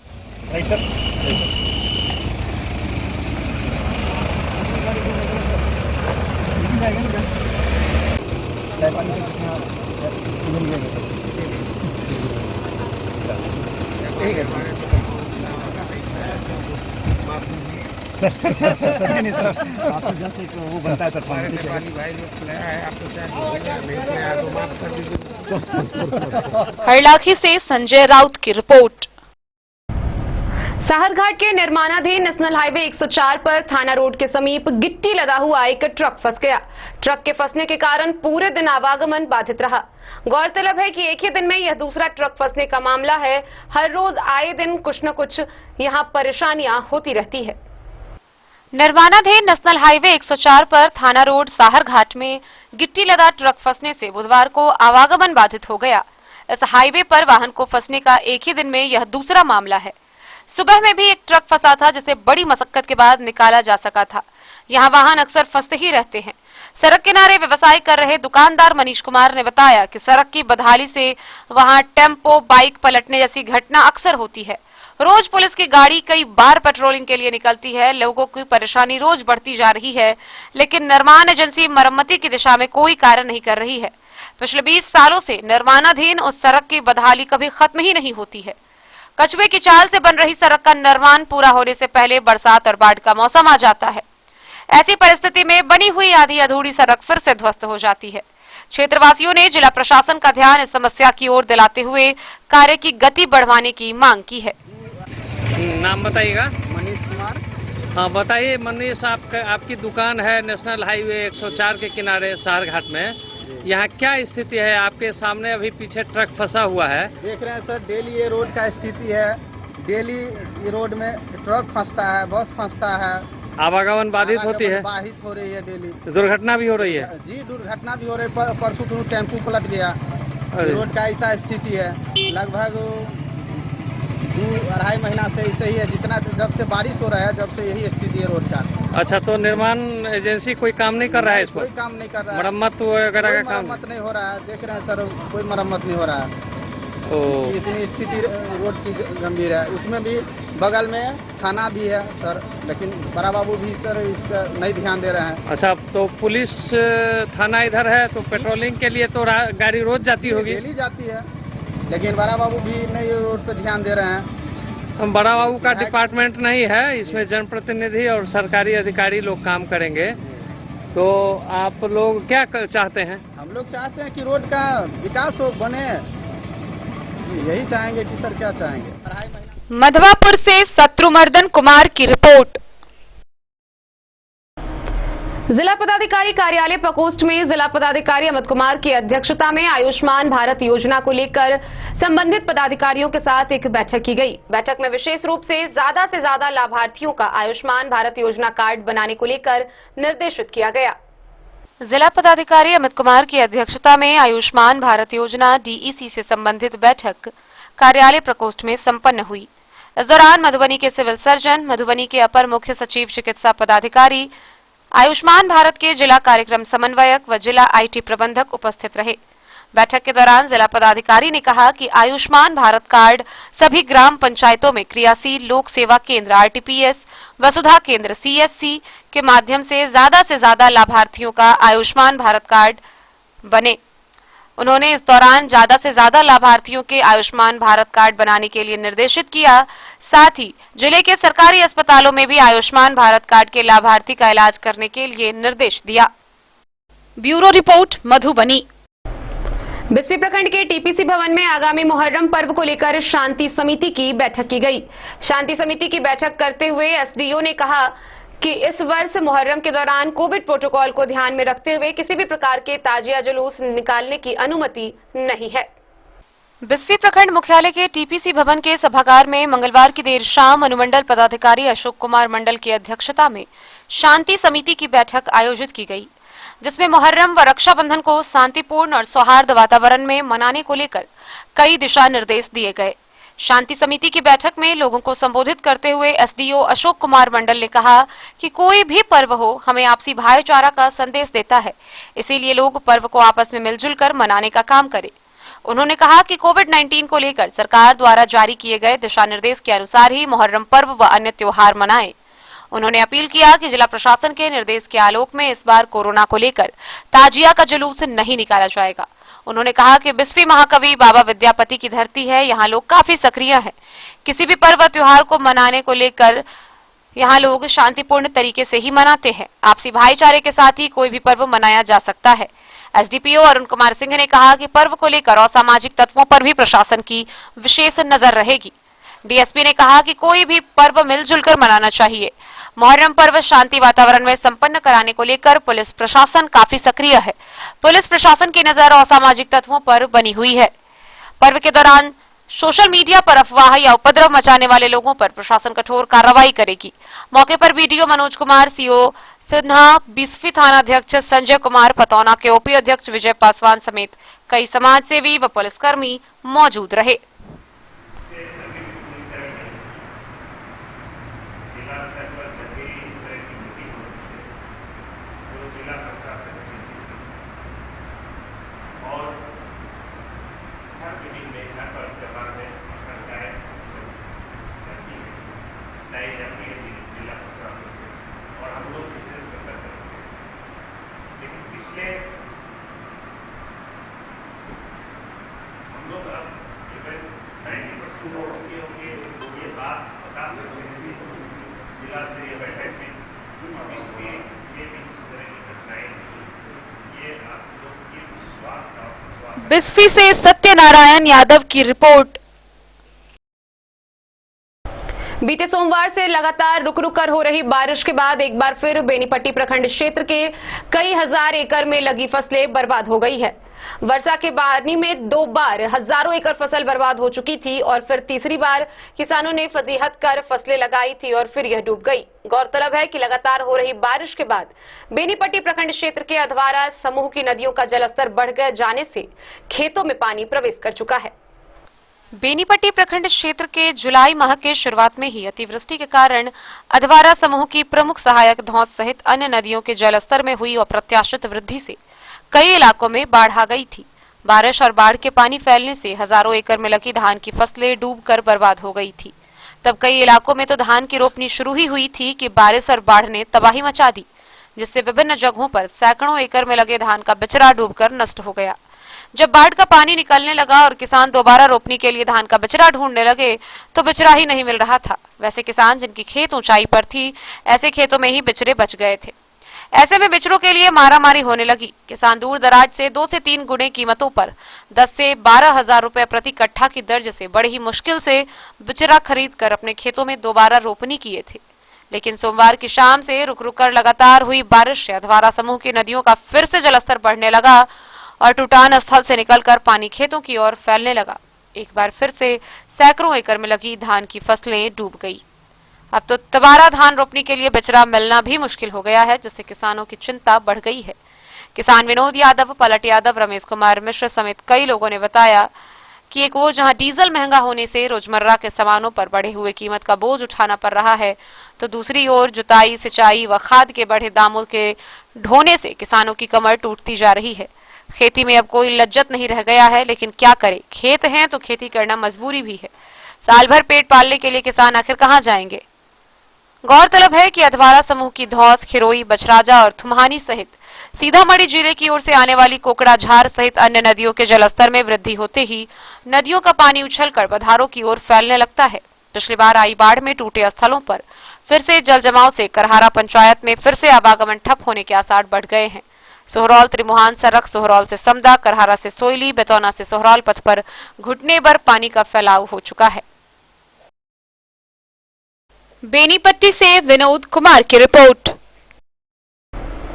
हरलाखी से संजय राउत की रिपोर्ट। साहरघाट के निर्माणाधीन नेशनल हाईवे 104 पर थाना रोड के समीप गिट्टी लदा हुआ एक ट्रक फंस गया। ट्रक के फंसने के कारण पूरे दिन आवागमन बाधित रहा। गौरतलब है कि एक ही दिन में यह दूसरा ट्रक फंसने का मामला है। हर रोज आए दिन कुछ न कुछ यहां परेशानियां होती रहती है। निर्माणाधीन नेशनल हाईवे 104 पर थाना रोड साहरघाट में गिट्टी लदा ट्रक फंसने से बुधवार को आवागमन बाधित हो गया। इस हाईवे पर वाहन को फंसने का एक ही दिन में यह दूसरा मामला है। सुबह में भी एक ट्रक फंसा था, जिसे बड़ी मशक्कत के बाद निकाला जा सका था। यहां वाहन अक्सर फंसते ही रहते हैं। सड़क किनारे व्यवसाय कर रहे दुकानदार मनीष कुमार ने बताया कि सड़क की बदहाली से वहां टेम्पो, बाइक पलटने जैसी घटना अक्सर होती है। रोज पुलिस की गाड़ी कई बार पेट्रोलिंग के लिए निकलती है। लोगों की परेशानी रोज बढ़ती जा रही है, लेकिन निर्माण एजेंसी मरम्मती की दिशा में कोई कार्य नहीं कर रही है। पिछले 20 सालों से निर्माणाधीन उस सड़क की बदहाली कभी खत्म ही नहीं होती है। कछुए की चाल से बन रही सड़क का निर्माण पूरा होने से पहले बरसात और बाढ़ का मौसम आ जाता है। ऐसी परिस्थिति में बनी हुई आधी अधूरी सड़क फिर से ध्वस्त हो जाती है। क्षेत्रवासियों ने जिला प्रशासन का ध्यान इस समस्या की ओर दिलाते हुए कार्य की गति बढ़ाने की मांग की है। नाम बताइएगा। मनीष कुमार। हाँ बताइए मनीष, आपकी दुकान है नेशनल हाईवे 104 के किनारे साहरघाट में। यहाँ क्या स्थिति है? आपके सामने अभी पीछे ट्रक फंसा हुआ है। देख रहे हैं सर, डेली ये रोड का स्थिति है। डेली ये रोड में ट्रक फंसता है, बस फंसता है, आवागमन बाधित होती है, बाधित हो रही है। डेली दुर्घटना भी हो रही है। जी दुर्घटना भी हो रही है। परसों तो टेम्पू पलट गया। रोड का ऐसा स्थिति है। लगभग 2-2.5 महीना से ऐसे ही है। जितना जब से बारिश हो रहा है, जब से यही स्थिति है रोड का। अच्छा, तो निर्माण एजेंसी कोई काम नहीं कर रहा है इस पर? कोई काम नहीं कर रहा है। मरम्मत वगैरह का काम मरम्मत नहीं हो रहा है। देख रहे हैं सर, कोई मरम्मत नहीं हो रहा है। इतनी स्थिति रोड की गंभीर है। उसमें भी बगल में थाना भी है सर, लेकिन बड़ा बाबू भी सर इसका नहीं ध्यान दे रहे हैं। अच्छा, तो पुलिस थाना इधर है, तो पेट्रोलिंग के लिए तो गाड़ी रोज जाती होगी? डेली जाती है, लेकिन बड़ा बाबू भी नहीं रोड पे ध्यान दे रहे हैं। हम बड़ा बाबू का डिपार्टमेंट नहीं है, इसमें जनप्रतिनिधि और सरकारी अधिकारी लोग काम करेंगे। तो आप लोग क्या चाहते हैं? हम लोग चाहते हैं कि रोड का विकास हो, बने। यही चाहेंगे कि सर क्या चाहेंगे। मधवापुर से शत्रुमर्दन कुमार की रिपोर्ट। जिला पदाधिकारी कार्यालय प्रकोष्ठ में जिला पदाधिकारी अमित कुमार की अध्यक्षता में आयुष्मान भारत योजना को लेकर संबंधित पदाधिकारियों के साथ एक बैठक की गई। बैठक में विशेष रूप से ज्यादा लाभार्थियों का आयुष्मान भारत योजना कार्ड बनाने को लेकर निर्देशित किया गया। जिला पदाधिकारी अमित कुमार की अध्यक्षता में आयुष्मान भारत योजना डीईसी से संबंधित बैठक कार्यालय प्रकोष्ठ में संपन्न हुई। इस दौरान मधुबनी के सिविल सर्जन, मधुबनी के अपर मुख्य सचिव चिकित्सा पदाधिकारी, आयुष्मान भारत के जिला कार्यक्रम समन्वयक व जिला आईटी प्रबंधक उपस्थित रहे। बैठक के दौरान जिला पदाधिकारी ने कहा कि आयुष्मान भारत कार्ड सभी ग्राम पंचायतों में क्रियाशील लोक सेवा केंद्र आरटीपीएस, वसुधा केंद्र सीएससी के माध्यम से ज्यादा लाभार्थियों का आयुष्मान भारत कार्ड बने। उन्होंने इस दौरान ज्यादा से ज्यादा लाभार्थियों के आयुष्मान भारत कार्ड बनाने के लिए निर्देशित किया। साथ ही जिले के सरकारी अस्पतालों में भी आयुष्मान भारत कार्ड के लाभार्थी का इलाज करने के लिए निर्देश दिया। Bureau report, Madhubani. बिस्फी प्रखंड के टीपीसी भवन में आगामी मुहर्रम पर्व को लेकर शांति समिति की बैठक की गई। शांति समिति की बैठक करते हुए एसडीओ ने कहा कि इस वर्ष मुहर्रम के दौरान कोविड प्रोटोकॉल को ध्यान में रखते हुए किसी भी प्रकार के ताजिया जुलूस निकालने की अनुमति नहीं है। बिस्फी प्रखंड मुख्यालय के टीपीसी भवन के सभागार में मंगलवार की देर शाम अनुमंडल पदाधिकारी अशोक कुमार मंडल की अध्यक्षता में शांति समिति की बैठक आयोजित की गई, जिसमें मुहर्रम व रक्षाबंधन को शांतिपूर्ण और सौहार्द वातावरण में मनाने को लेकर कई दिशा निर्देश दिए गए। शांति समिति की बैठक में लोगों को संबोधित करते हुए एसडीओ अशोक कुमार मंडल ने कहा कि कोई भी पर्व हो हमें आपसी भाईचारा का संदेश देता है, इसीलिए लोग पर्व को आपस में मिलजुल कर मनाने का काम करें। उन्होंने कहा कि कोविड-19 को लेकर सरकार द्वारा जारी किए गए दिशा निर्देश के अनुसार ही मुहर्रम पर्व व अन्य त्योहार मनाएं। उन्होंने अपील किया कि जिला प्रशासन के निर्देश के आलोक में इस बार कोरोना को लेकर ताजिया का जुलूस नहीं निकाला जाएगा। उन्होंने कहा कि बिस्फी महाकवि बाबा विद्यापति की धरती है, यहाँ लोग काफी सक्रिय हैं। किसी भी पर्व त्योहार को मनाने को लेकर यहाँ लोग शांतिपूर्ण तरीके से ही मनाते हैं। आपसी भाईचारे के साथ ही कोई भी पर्व मनाया जा सकता है। एसडीपीओ अरुण कुमार सिंह ने कहा कि पर्व को लेकर असामाजिक तत्वों पर भी प्रशासन की विशेष नजर रहेगी। डीएसपी ने कहा कि कोई भी पर्व मिलजुल कर मनाना चाहिए। मुहर्रम पर्व शांति वातावरण में संपन्न कराने को लेकर पुलिस प्रशासन काफी सक्रिय है। पुलिस प्रशासन की नजर असामाजिक तत्वों पर बनी हुई है। पर्व के दौरान सोशल मीडिया पर अफवाह या उपद्रव मचाने वाले लोगों पर प्रशासन कठोर कार्रवाई करेगी। मौके पर वीडियो मनोज कुमार, सीओ सिन्हा, बिस्फी थानाध्यक्ष संजय कुमार, पतौना के ओपी अध्यक्ष विजय पासवान समेत कई समाजसेवी व पुलिसकर्मी मौजूद रहे। बिस्फी से सत्यनारायण यादव की रिपोर्ट। बीते सोमवार से लगातार रुक रुक कर हो रही बारिश के बाद एक बार फिर बेनीपट्टी प्रखंड क्षेत्र के कई हजार एकड़ में लगी फसलें बर्बाद हो गई है। वर्षा के पानी में 2 बार हजारों एकड़ फसल बर्बाद हो चुकी थी और फिर तीसरी बार किसानों ने फजीहत कर फसलें लगाई थी और फिर यह डूब गई। गौरतलब है कि लगातार हो रही बारिश के बाद बेनीपट्टी प्रखंड क्षेत्र के अधवारा समूह की नदियों का जलस्तर बढ़ गए जाने से खेतों में पानी प्रवेश कर चुका है। बेनीपट्टी प्रखंड क्षेत्र के जुलाई माह के शुरुआत में ही अतिवृष्टि के कारण अधवारा समूह की प्रमुख सहायक धौंस सहित अन्य नदियों के जलस्तर में हुई अप्रत्याशित वृद्धि से कई इलाकों में बाढ़ आ गई थी। बारिश और बाढ़ के पानी फैलने से हजारों एकड़ में लगी धान की फसलें डूबकर बर्बाद हो गई थी। तब कई इलाकों में तो धान की रोपनी शुरू ही हुई थी कि बारिश और बाढ़ ने तबाही मचा दी, जिससे विभिन्न जगहों पर सैकड़ों एकड़ में लगे धान का बिचड़ा डूबकर नष्ट हो गया। जब बाढ़ का पानी निकलने लगा और किसान दोबारा रोपनी के लिए धान का बिचड़ा ढूंढने लगे तो बिचड़ा ही नहीं मिल रहा था। वैसे किसान जिनकी खेत ऊंचाई पर थी, ऐसे खेतों में ही बिचड़े बच गए थे। ऐसे में बिचड़ों के लिए मारामारी होने लगी। किसान दूर दराज से 2 से 3 गुने कीमतों पर 10 से 12 हजार रुपए प्रति कट्ठा की दर्ज से बड़ी ही मुश्किल से बिचड़ा खरीद कर अपने खेतों में दोबारा रोपनी किए थे। लेकिन सोमवार की शाम से रुक रुक कर लगातार हुई बारिश से अधवारा समूह की नदियों का फिर से जलस्तर बढ़ने लगा और टूटान स्थल से निकलकर पानी खेतों की ओर फैलने लगा। एक बार फिर से सैकड़ों एकड़ में लगी धान की फसलें डूब गई। अब तो दोबारा धान रोपनी के लिए बिचड़ा मिलना भी मुश्किल हो गया है, जिससे किसानों की चिंता बढ़ गई है। किसान विनोद यादव, पलट यादव, रमेश कुमार मिश्र समेत कई लोगों ने बताया कि एक ओर जहां डीजल महंगा होने से रोजमर्रा के सामानों पर बढ़े हुए कीमत का बोझ उठाना पड़ रहा है, तो दूसरी ओर जुताई, सिंचाई व खाद के बढ़े दामों के ढोने से किसानों की कमर टूटती जा रही है। खेती में अब कोई लज्जत नहीं रह गया है, लेकिन क्या करे, खेत हैं तो खेती करना मजबूरी भी है। साल भर पेट पालने के लिए किसान आखिर कहां जाएंगे। गौरतलब है कि अधवारा समूह की धौस, खिरोई, बछराजा और थुम्हानी सहित सीतामढ़ी जिले की ओर से आने वाली कोकड़ाझार सहित अन्य नदियों के जलस्तर में वृद्धि होते ही नदियों का पानी उछलकर बधारों की ओर फैलने लगता है। पिछली बार आई बाढ़ में टूटे स्थलों पर फिर से जल जमाव से करहारा पंचायत में फिर से आवागमन ठप होने के आसार बढ़ गए हैं। सोहरौल त्रिमुहान सड़क सोहरौल से समदा, करहारा से सोयली, बेतौना से सोहरौल पथ पर घुटने भर पानी का फैलाव हो चुका है। बेनीपट्टी से विनोद कुमार की रिपोर्ट।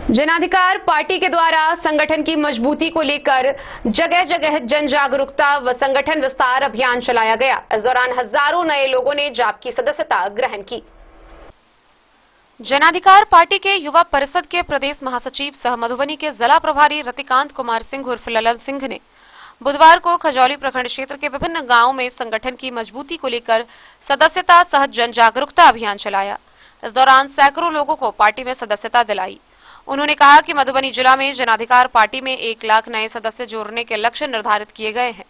जन अधिकार पार्टी के द्वारा संगठन की मजबूती को लेकर जगह जगह जन जागरूकता व संगठन विस्तार अभियान चलाया गया। इस दौरान हजारों नए लोगों ने जाप की सदस्यता ग्रहण की। जन अधिकार पार्टी के युवा परिषद के प्रदेश महासचिव सह मधुबनी के जिला प्रभारी रतिकांत कुमार सिंह उर्फ ललन सिंह ने बुधवार को खजौली प्रखंड क्षेत्र के विभिन्न गांवों में संगठन की मजबूती को लेकर सदस्यता सह जन जागरूकता अभियान चलाया। इस दौरान सैकड़ों लोगों को पार्टी में सदस्यता दिलाई। उन्होंने कहा कि मधुबनी जिला में जन अधिकार पार्टी में 1 लाख नए सदस्य जोड़ने के लक्ष्य निर्धारित किए गए हैं।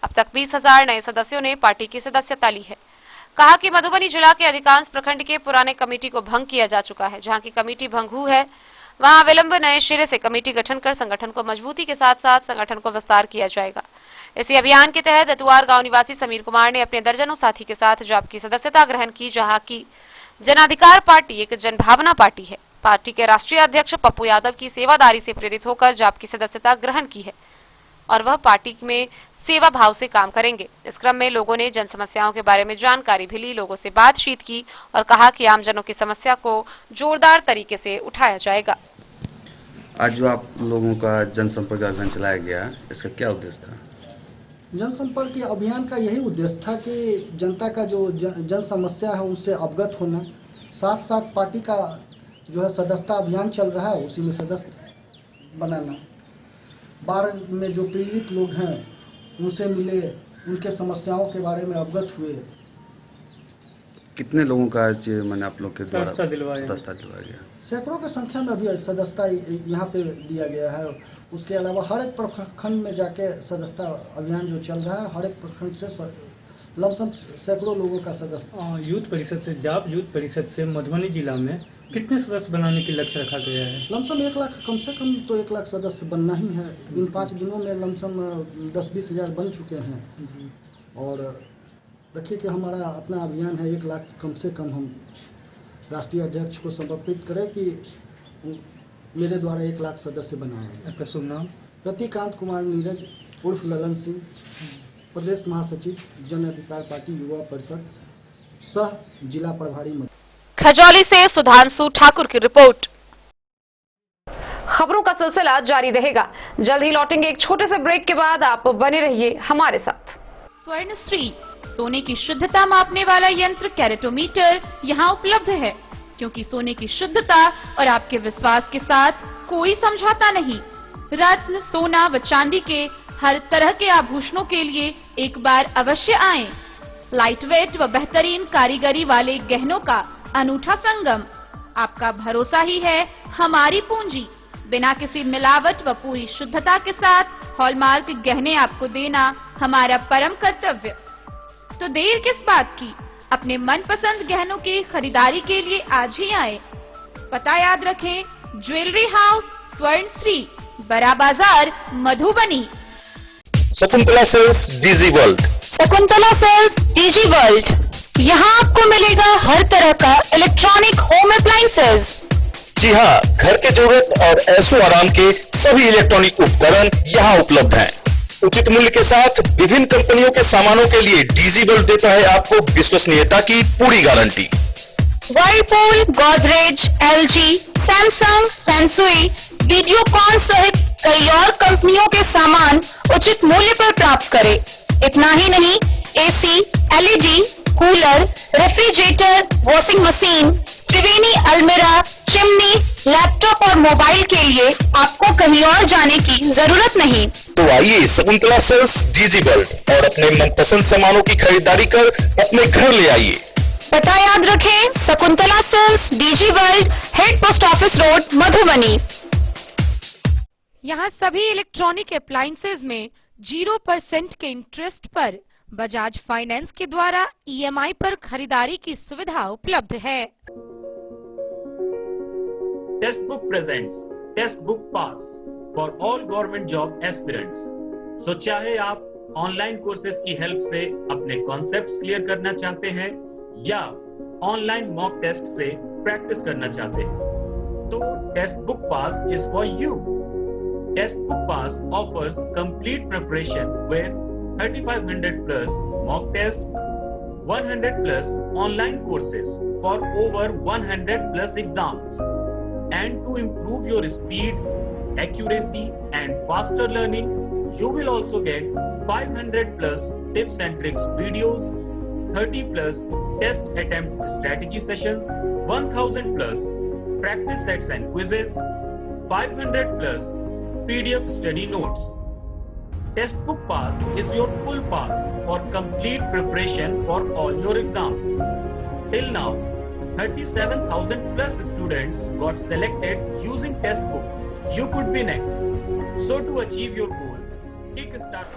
अब तक 20,000 नए सदस्यों ने पार्टी की सदस्यता ली है। कहा कि मधुबनी जिला के अधिकांश प्रखंड के पुराने कमेटी को भंग किया जा चुका है। जहां की कमेटी भंग हुई है वहां विलंब नए सिरे से कमेटी गठन कर संगठन को मजबूती के साथ साथ संगठन को विस्तार किया जाएगा। इसी अभियान के तहत अतुआर गांव निवासी समीर कुमार ने अपने दर्जनों साथी के साथ जाप की सदस्यता ग्रहण की। जहां की जन अधिकार पार्टी एक जनभावना पार्टी है। पार्टी के राष्ट्रीय अध्यक्ष पप्पू यादव की सेवादारी से प्रेरित होकर जाप की सदस्यता ग्रहण की है और वह पार्टी में सेवा भाव से काम करेंगे। इस क्रम में लोगों ने जन समस्याओं के बारे में जानकारी भी ली, लोगों से बातचीत की और कहा कि आमजनों की समस्या को जोरदार तरीके से उठाया जाएगा। आज जो आप लोगों का जनसंपर्क अभियान चलाया गया, इसका क्या उद्देश्य था? जनसंपर्क अभियान का यही उद्देश्य था कि जनता का जो जन समस्या है उनसे अवगत होना, साथ साथ पार्टी का जो है सदस्यता अभियान चल रहा है उसी में सदस्य बनाना, बाढ़ में जो पीड़ित लोग हैं उनसे मिले, उनके समस्याओं के बारे में अवगत हुए। कितने लोगों का मैंने आप लोग के द्वारा सदस्यता दिलवाया गया? सैकड़ों की संख्या में अभी सदस्यता यहाँ पे दिया गया है। उसके अलावा हर एक प्रखंड में जाके सदस्यता अभियान जो चल रहा है, हर एक प्रखंड से लमसम सैकड़ों लोगों का सदस्य। यूथ परिषद से जाप यूथ परिषद से मधुबनी जिला में कितने सदस्य बनाने की लक्ष्य रखा गया है? लमसम 1 लाख, कम से कम तो 1 लाख सदस्य बनना ही है। इन 5 दिनों में लमसम 10-20 हजार बन चुके हैं। और देखिए कि हमारा अपना अभियान है 1 लाख कम से कम हम राष्ट्रीय अध्यक्ष को समर्पित करें कि मेरे द्वारा 1 लाख सदस्य बनाए। आपका शुभ नाम? रतिकांत कुमार नीरज उर्फ ललन सिंह, प्रदेश महासचिव जन अधिकार पार्टी युवा परिषद सह जिला प्रभारी। खजौली से सुधांशु ठाकुर की रिपोर्ट। खबरों का सिलसिला जारी रहेगा। जल्द ही लौटेंगे एक छोटे से ब्रेक के बाद। आप बने रहिए हमारे साथ। स्वर्ण श्री सोने की शुद्धता मापने वाला यंत्र कैरेटोमीटर यहाँ उपलब्ध है, क्योंकि सोने की शुद्धता और आपके विश्वास के साथ कोई समझौता नहीं। रत्न, सोना व चांदी के हर तरह के आभूषणों के लिए एक बार अवश्य आएं। लाइट वेट व बेहतरीन कारीगरी वाले गहनों का अनूठा संगम। आपका भरोसा ही है हमारी पूंजी। बिना किसी मिलावट व पूरी शुद्धता के साथ हॉलमार्क गहने आपको देना हमारा परम कर्तव्य। तो देर किस बात की, अपने मनपसंद गहनों की खरीदारी के लिए आज ही आए। पता याद रखें, ज्वेलरी हाउस स्वर्ण Shri, Bada Bazar, Madhubani. Shakuntala sales digi world. Shakuntala sales digi world, यहाँ आपको मिलेगा हर तरह का इलेक्ट्रॉनिक होम अप्लायंसेज। जी हाँ, घर के जरूरत और ऐशो आराम के सभी इलेक्ट्रॉनिक उपकरण यहाँ उपलब्ध हैं। उचित मूल्य के साथ विभिन्न कंपनियों के सामानों के लिए डीजी वर्ल्ड देता है आपको विश्वसनीयता की पूरी guarantee. Whirlpool, Godrej, LG, Samsung, Sansui, Videocon सहित कई और कंपनियों के सामान उचित मूल्य पर प्राप्त करें। इतना ही नहीं, AC, LED, cooler, refrigerator, washing machine, Triveni अलमीरा, चिमनी, लैपटॉप और मोबाइल के लिए आपको कहीं और जाने की जरूरत नहीं। तो आइए शकुंतला सेल्स डीजी वर्ल्ड और अपने मनपसंद सामानों की खरीदारी कर अपने घर ले आइए। पता याद रखें, Shakuntala sales, digi world, head post office road, Madhubani. यहाँ सभी इलेक्ट्रॉनिक अप्लायंसेज में 0% के इंटरेस्ट पर बजाज फाइनेंस के द्वारा EMI पर खरीदारी की सुविधा उपलब्ध है। Testbook presents Testbook pass for all government job aspirants. So चाहे आप ऑनलाइन कोर्सेज की हेल्प से अपने कॉन्सेप्ट्स क्लियर करना चाहते हैं या ऑनलाइन मॉक टेस्ट से प्रैक्टिस करना चाहते हैं, तो Testbook pass is for you. Testbook pass offers complete preparation with 3500 plus mock tests, 100 plus online courses for over 100 plus exams. And to improve your speed, accuracy and faster learning, you will also get 500 plus tips and tricks videos, 30 plus test attempt strategy sessions, 1000 plus practice sets and quizzes, 500 plus PDF study notes. Test book pass is your full pass for complete preparation for all your exams. Till now, 37,000 plus students got selected using test book. You could be next. So to achieve your goal, kickstart.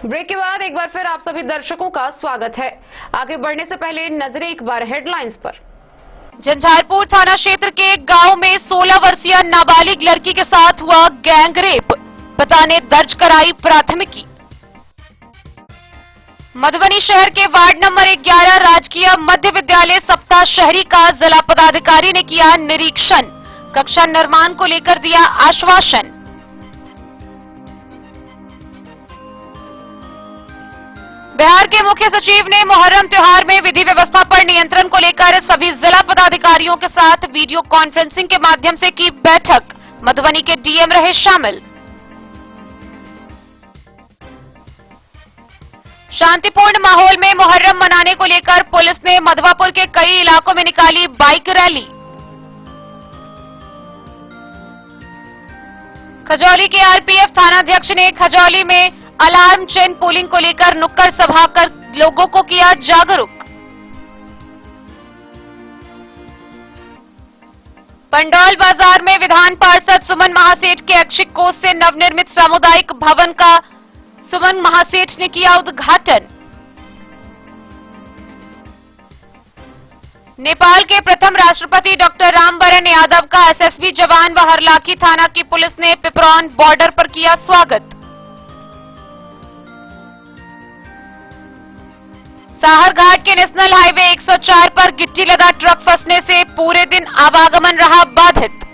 Break के बाद एक बार फिर आप सभी दर्शकों का स्वागत है। आगे बढ़ने से पहले नजरें एक बार हेडलाइंस पर। झंझारपुर थाना क्षेत्र के एक गांव में 16 वर्षीय नाबालिग लड़की के साथ हुआ गैंग रेप, पिता ने दर्ज कराई प्राथमिकी। मधुबनी शहर के वार्ड नंबर 11 राजकीय मध्य विद्यालय सप्ताह शहरी का जिला पदाधिकारी ने किया निरीक्षण, कक्षा निर्माण को लेकर दिया आश्वासन। बिहार के मुख्य सचिव ने मुहर्रम त्योहार में विधि व्यवस्था पर नियंत्रण को लेकर सभी जिला पदाधिकारियों के साथ वीडियो कॉन्फ्रेंसिंग के माध्यम से की बैठक, मधुबनी के डीएम रहे शामिल। शांतिपूर्ण माहौल में मुहर्रम मनाने को लेकर पुलिस ने मधवापुर के कई इलाकों में निकाली बाइक रैली। खजौली के आरपीएफ थानाध्यक्ष ने खजौली में अलार्म चेन पोलिंग को लेकर नुक्कड़ सभा कर लोगों को किया जागरूक। पंडौल बाजार में विधान पार्षद सुमन महासेठ के ऐच्छिक कोष से नवनिर्मित सामुदायिक भवन का सुमन महासेठ ने किया उद्घाटन। नेपाल के प्रथम राष्ट्रपति डॉक्टर रामवरण यादव का एसएसबी जवान व हरलाखी थाना की पुलिस ने पिपरौन बॉर्डर पर किया स्वागत। साहरघाट के नेशनल हाईवे 104 पर गिट्टी लदा ट्रक फंसने से पूरे दिन आवागमन रहा बाधित।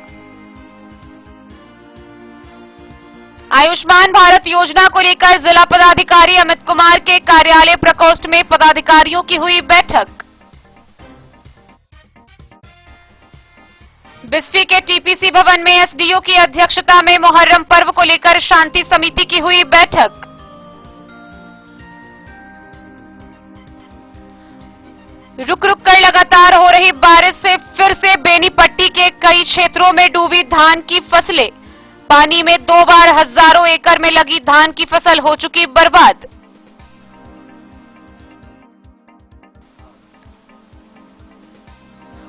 आयुष्मान भारत योजना को लेकर जिला पदाधिकारी अमित कुमार के कार्यालय प्रकोष्ठ में पदाधिकारियों की हुई बैठक। बिस्फी के टीपीसी भवन में एसडीओ की अध्यक्षता में मुहर्रम पर्व को लेकर शांति समिति की हुई बैठक। रुक रुक कर लगातार हो रही बारिश से फिर से बेनीपट्टी के कई क्षेत्रों में डूबी धान की फसलें, पानी में 2 बार हजारों एकड़ में लगी धान की फसल हो चुकी बर्बाद।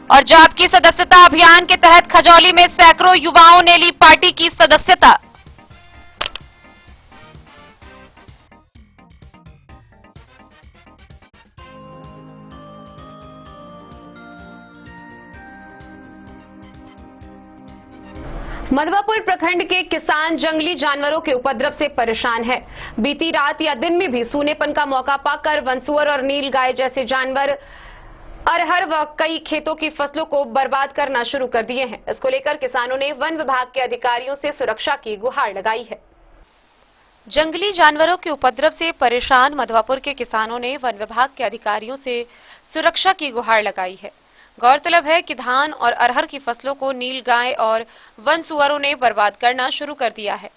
और जाप की सदस्यता अभियान के तहत खजौली में सैकड़ों युवाओं ने ली पार्टी की सदस्यता। मधवापुर प्रखंड के किसान जंगली जानवरों के उपद्रव से परेशान है। बीती रात या दिन में भी सूनेपन का मौका पाकर वनसुअर और नीलगाय जैसे जानवर अरहर व कई खेतों की फसलों को बर्बाद करना शुरू कर दिए हैं। इसको लेकर किसानों ने वन विभाग के अधिकारियों से सुरक्षा की गुहार लगाई है। जंगली जानवरों के उपद्रव से परेशान मधवापुर के किसानों ने वन विभाग के अधिकारियों से सुरक्षा की गुहार लगाई है। गौरतलब है कि धान और अरहर की फसलों को नीलगाय और वन सुअरों ने बर्बाद करना शुरू कर दिया है।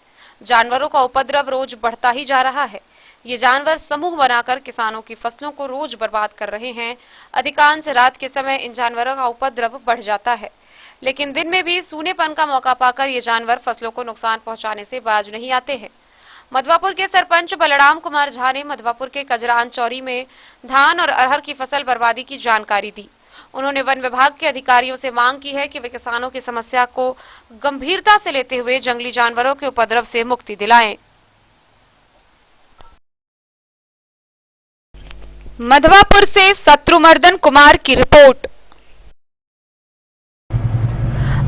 जानवरों का उपद्रव रोज बढ़ता ही जा रहा है। ये जानवर समूह बनाकर किसानों की फसलों को रोज बर्बाद कर रहे हैं। अधिकांश रात के समय इन जानवरों का उपद्रव बढ़ जाता है। लेकिन दिन में भी सूनेपन का मौका पाकर ये जानवर फसलों को नुकसान पहुंचाने से बाज नहीं आते हैं। मधवापुर के सरपंच बलराम कुमार झा ने मधवापुर के कजरान चौरी में धान और अरहर की फसल बर्बादी की जानकारी दी। उन्होंने वन विभाग के अधिकारियों से मांग की है कि वे किसानों की समस्या को गंभीरता से लेते हुए जंगली जानवरों के उपद्रव से मुक्ति दिलाएं। मधवापुर से शत्रुमर्दन कुमार की रिपोर्ट।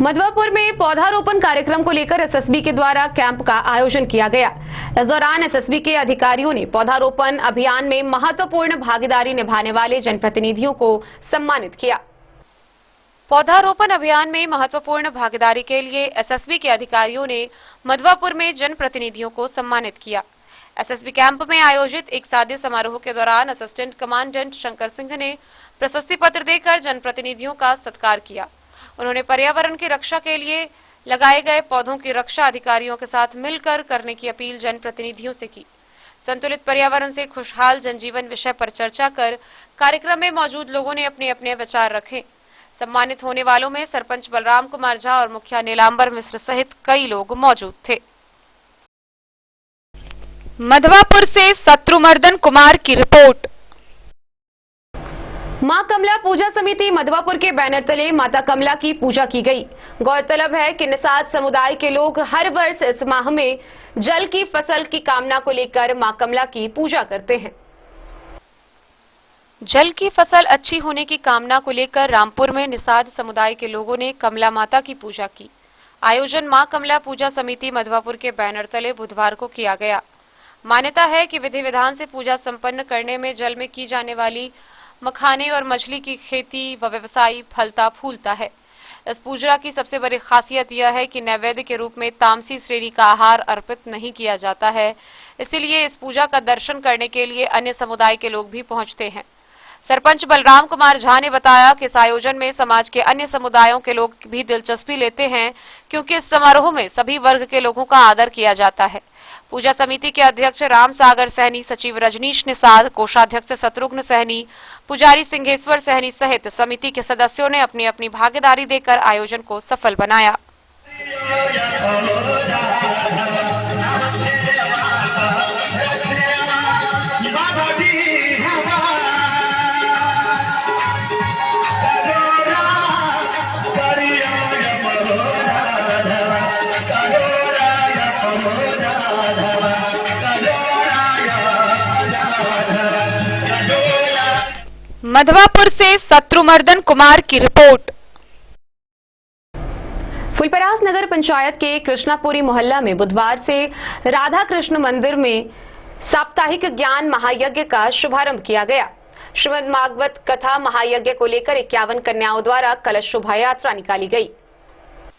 मधवापुर में पौधारोपण कार्यक्रम को लेकर एसएसबी के द्वारा कैंप का आयोजन किया गया। इस दौरान एसएसबी के अधिकारियों ने पौधारोपण अभियान में महत्वपूर्ण भागीदारी निभाने वाले जनप्रतिनिधियों को सम्मानित किया। पौधारोपण अभियान में महत्वपूर्ण भागीदारी के लिए एसएसबी के अधिकारियों ने मधवापुर में जनप्रतिनिधियों को सम्मानित किया। एसएसबी कैंप में आयोजित एक सादे समारोह के दौरान असिस्टेंट कमांडेंट शंकर सिंह ने प्रशस्ति पत्र देकर जनप्रतिनिधियों का सत्कार किया। उन्होंने पर्यावरण की रक्षा के लिए लगाए गए पौधों की रक्षा अधिकारियों के साथ मिलकर करने की अपील जनप्रतिनिधियों से की। संतुलित पर्यावरण से खुशहाल जनजीवन विषय पर चर्चा कर कार्यक्रम में मौजूद लोगों ने अपने अपने विचार रखे। सम्मानित होने वालों में सरपंच बलराम कुमार झा और मुखिया नीलांबर मिश्र सहित कई लोग मौजूद थे। मधवापुर से शत्रुमर्दन कुमार की रिपोर्ट। मां कमला पूजा समिति मधवापुर के बैनर तले माता कमला की पूजा की गई। गौरतलब है कि निषाद समुदाय के लोग हर वर्ष इस माह में जल की फसल की कामना को लेकर मां कमला की पूजा करते हैं। जल की फसल अच्छी होने की कामना को लेकर रामपुर में निषाद समुदाय के लोगों ने कमला माता की पूजा की। आयोजन मां कमला पूजा समिति मधवापुर के बैनर तले बुधवार को किया गया। मान्यता है कि विधि विधान से पूजा संपन्न करने में जल में की जाने वाली मखाने और मछली की खेती व व्यवसाय फलता फूलता है। इस पूजा की सबसे बड़ी खासियत यह है कि नैवेद्य के रूप में तामसी श्रेणी का आहार अर्पित नहीं किया जाता है, इसलिए इस पूजा का दर्शन करने के लिए अन्य समुदाय के लोग भी पहुंचते हैं। सरपंच बलराम कुमार झा ने बताया कि इस आयोजन में समाज के अन्य समुदायों के लोग भी दिलचस्पी लेते हैं, क्योंकि इस समारोह में सभी वर्ग के लोगों का आदर किया जाता है। पूजा समिति के अध्यक्ष राम सागर सहनी, सचिव रजनीश निषाद, कोषाध्यक्ष शत्रुघ्न सहनी, पुजारी सिंहेश्वर सहनी सहित समिति के सदस्यों ने अपनी अपनी भागीदारी देकर आयोजन को सफल बनाया। मधवापुर से शत्रुमर्दन कुमार की रिपोर्ट। फुलपरास नगर पंचायत के कृष्णापुरी मोहल्ला में बुधवार से राधा कृष्ण मंदिर में साप्ताहिक ज्ञान महायज्ञ का शुभारंभ किया गया। श्रीमद् भागवत कथा महायज्ञ को लेकर 51 कन्याओं द्वारा कलश शोभा यात्रा निकाली गई।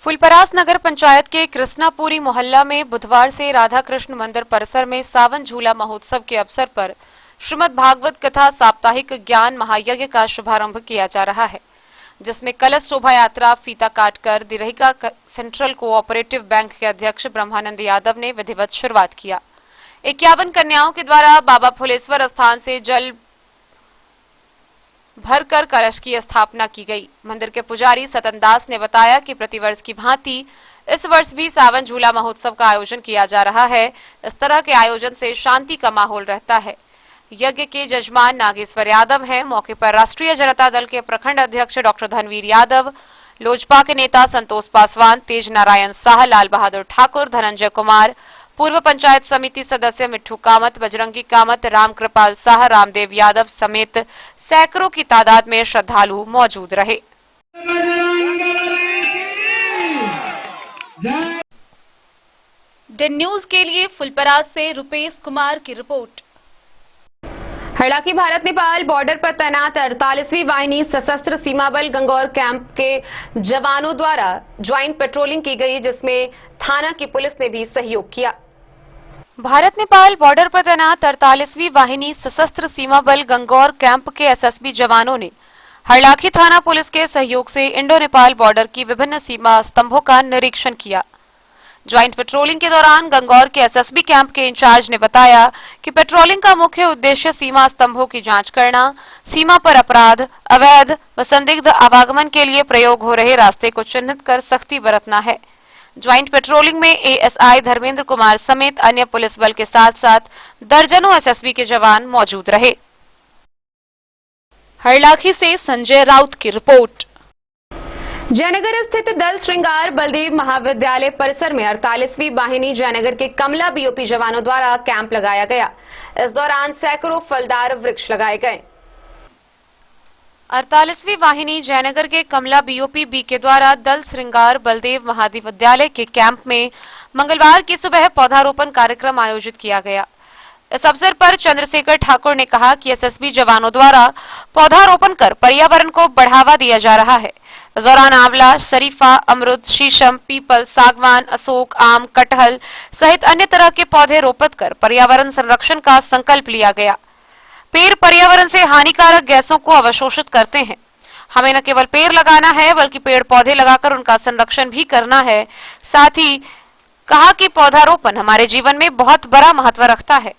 फुलपरास नगर पंचायत के कृष्णापुरी मोहल्ला में बुधवार से राधा कृष्ण मंदिर परिसर में सावन झूला महोत्सव के अवसर पर श्रीमद् भागवत कथा साप्ताहिक ज्ञान महायज्ञ का शुभारंभ किया जा रहा है, जिसमें कलश शोभा यात्रा फीता काटकर दिरहिका सेंट्रल कोऑपरेटिव बैंक के अध्यक्ष ब्रह्मानंद यादव ने विधिवत शुरुआत किया। 51 कन्याओं के द्वारा बाबा फुलेश्वर स्थान से जल भरकर कलश की स्थापना की गई। मंदिर के पुजारी सतन दास ने बताया कि प्रतिवर्ष की भांति इस वर्ष भी सावन झूला महोत्सव का आयोजन किया जा रहा है। इस तरह के आयोजन से शांति का माहौल रहता है। यज्ञ के जजमान नागेश्वर यादव हैं। मौके पर राष्ट्रीय जनता दल के प्रखंड अध्यक्ष डॉक्टर धनवीर यादव, लोजपा के नेता संतोष पासवान, तेज नारायण शाह, लाल बहादुर ठाकुर, धनंजय कुमार, पूर्व पंचायत समिति सदस्य मिट्ठू कामत, बजरंगी कामत, राम कृपाल शाह, रामदेव यादव समेत सैकड़ों की तादाद में श्रद्धालु मौजूद रहे। दिन न्यूज के लिए फुलपरास से रुपेश कुमार की रिपोर्ट। हालांकि भारत नेपाल बॉर्डर पर तैनात 48वीं वाहिनी सशस्त्र सीमा बल गंगौर कैंप के जवानों द्वारा ज्वाइंट पेट्रोलिंग की गई, जिसमें थाना की पुलिस ने भी सहयोग किया। भारत नेपाल बॉर्डर पर तैनात 48वीं वाहिनी सशस्त्र सीमा बल गंगौर कैंप के एसएसबी जवानों ने हरलाखी थाना पुलिस के सहयोग से इंडो नेपाल बॉर्डर की विभिन्न सीमा स्तंभों का निरीक्षण किया। ज्वाइंट पेट्रोलिंग के दौरान गंगौर के एसएसबी कैंप के इंचार्ज ने बताया कि पेट्रोलिंग का मुख्य उद्देश्य सीमा स्तंभों की जांच करना, सीमा पर अपराध, अवैध व संदिग्ध आवागमन के लिए प्रयोग हो रहे रास्ते को चिन्हित कर सख्ती बरतना है। ज्वाइंट पेट्रोलिंग में एएसआई धर्मेंद्र कुमार समेत अन्य पुलिस बल के साथ साथ दर्जनों एसएसबी के जवान मौजूद रहे। हरलाखी से संजय राउत की रिपोर्ट। जयनगर स्थित दल श्रृंगार बलदेव महाविद्यालय परिसर में 48वीं वाहिनी जयनगर के कमला बीओपी जवानों द्वारा कैंप लगाया गया। इस दौरान सैकड़ों फलदार वृक्ष लगाए गए। 48वीं वाहिनी जयनगर के कमला बीओपी बी के द्वारा दल श्रृंगार बलदेव महाविद्यालय के कैंप में मंगलवार की सुबह पौधारोपण कार्यक्रम आयोजित किया गया। इस अवसर पर चंद्रशेखर ठाकुर ने कहा कि एसएसबी जवानों द्वारा पौधारोपण कर पर्यावरण को बढ़ावा दिया जा रहा है। इस दौरान आंवला, शरीफा, अमरुद, शीशम, पीपल, सागवान, अशोक, आम, कटहल सहित अन्य तरह के पौधे रोपित कर पर्यावरण संरक्षण का संकल्प लिया गया। पेड़ पर्यावरण से हानिकारक गैसों को अवशोषित करते हैं। हमें न केवल पेड़ लगाना है बल्कि पेड़ पौधे लगाकर उनका संरक्षण भी करना है। साथ ही कहा कि पौधारोपण हमारे जीवन में बहुत बड़ा महत्व रखता है।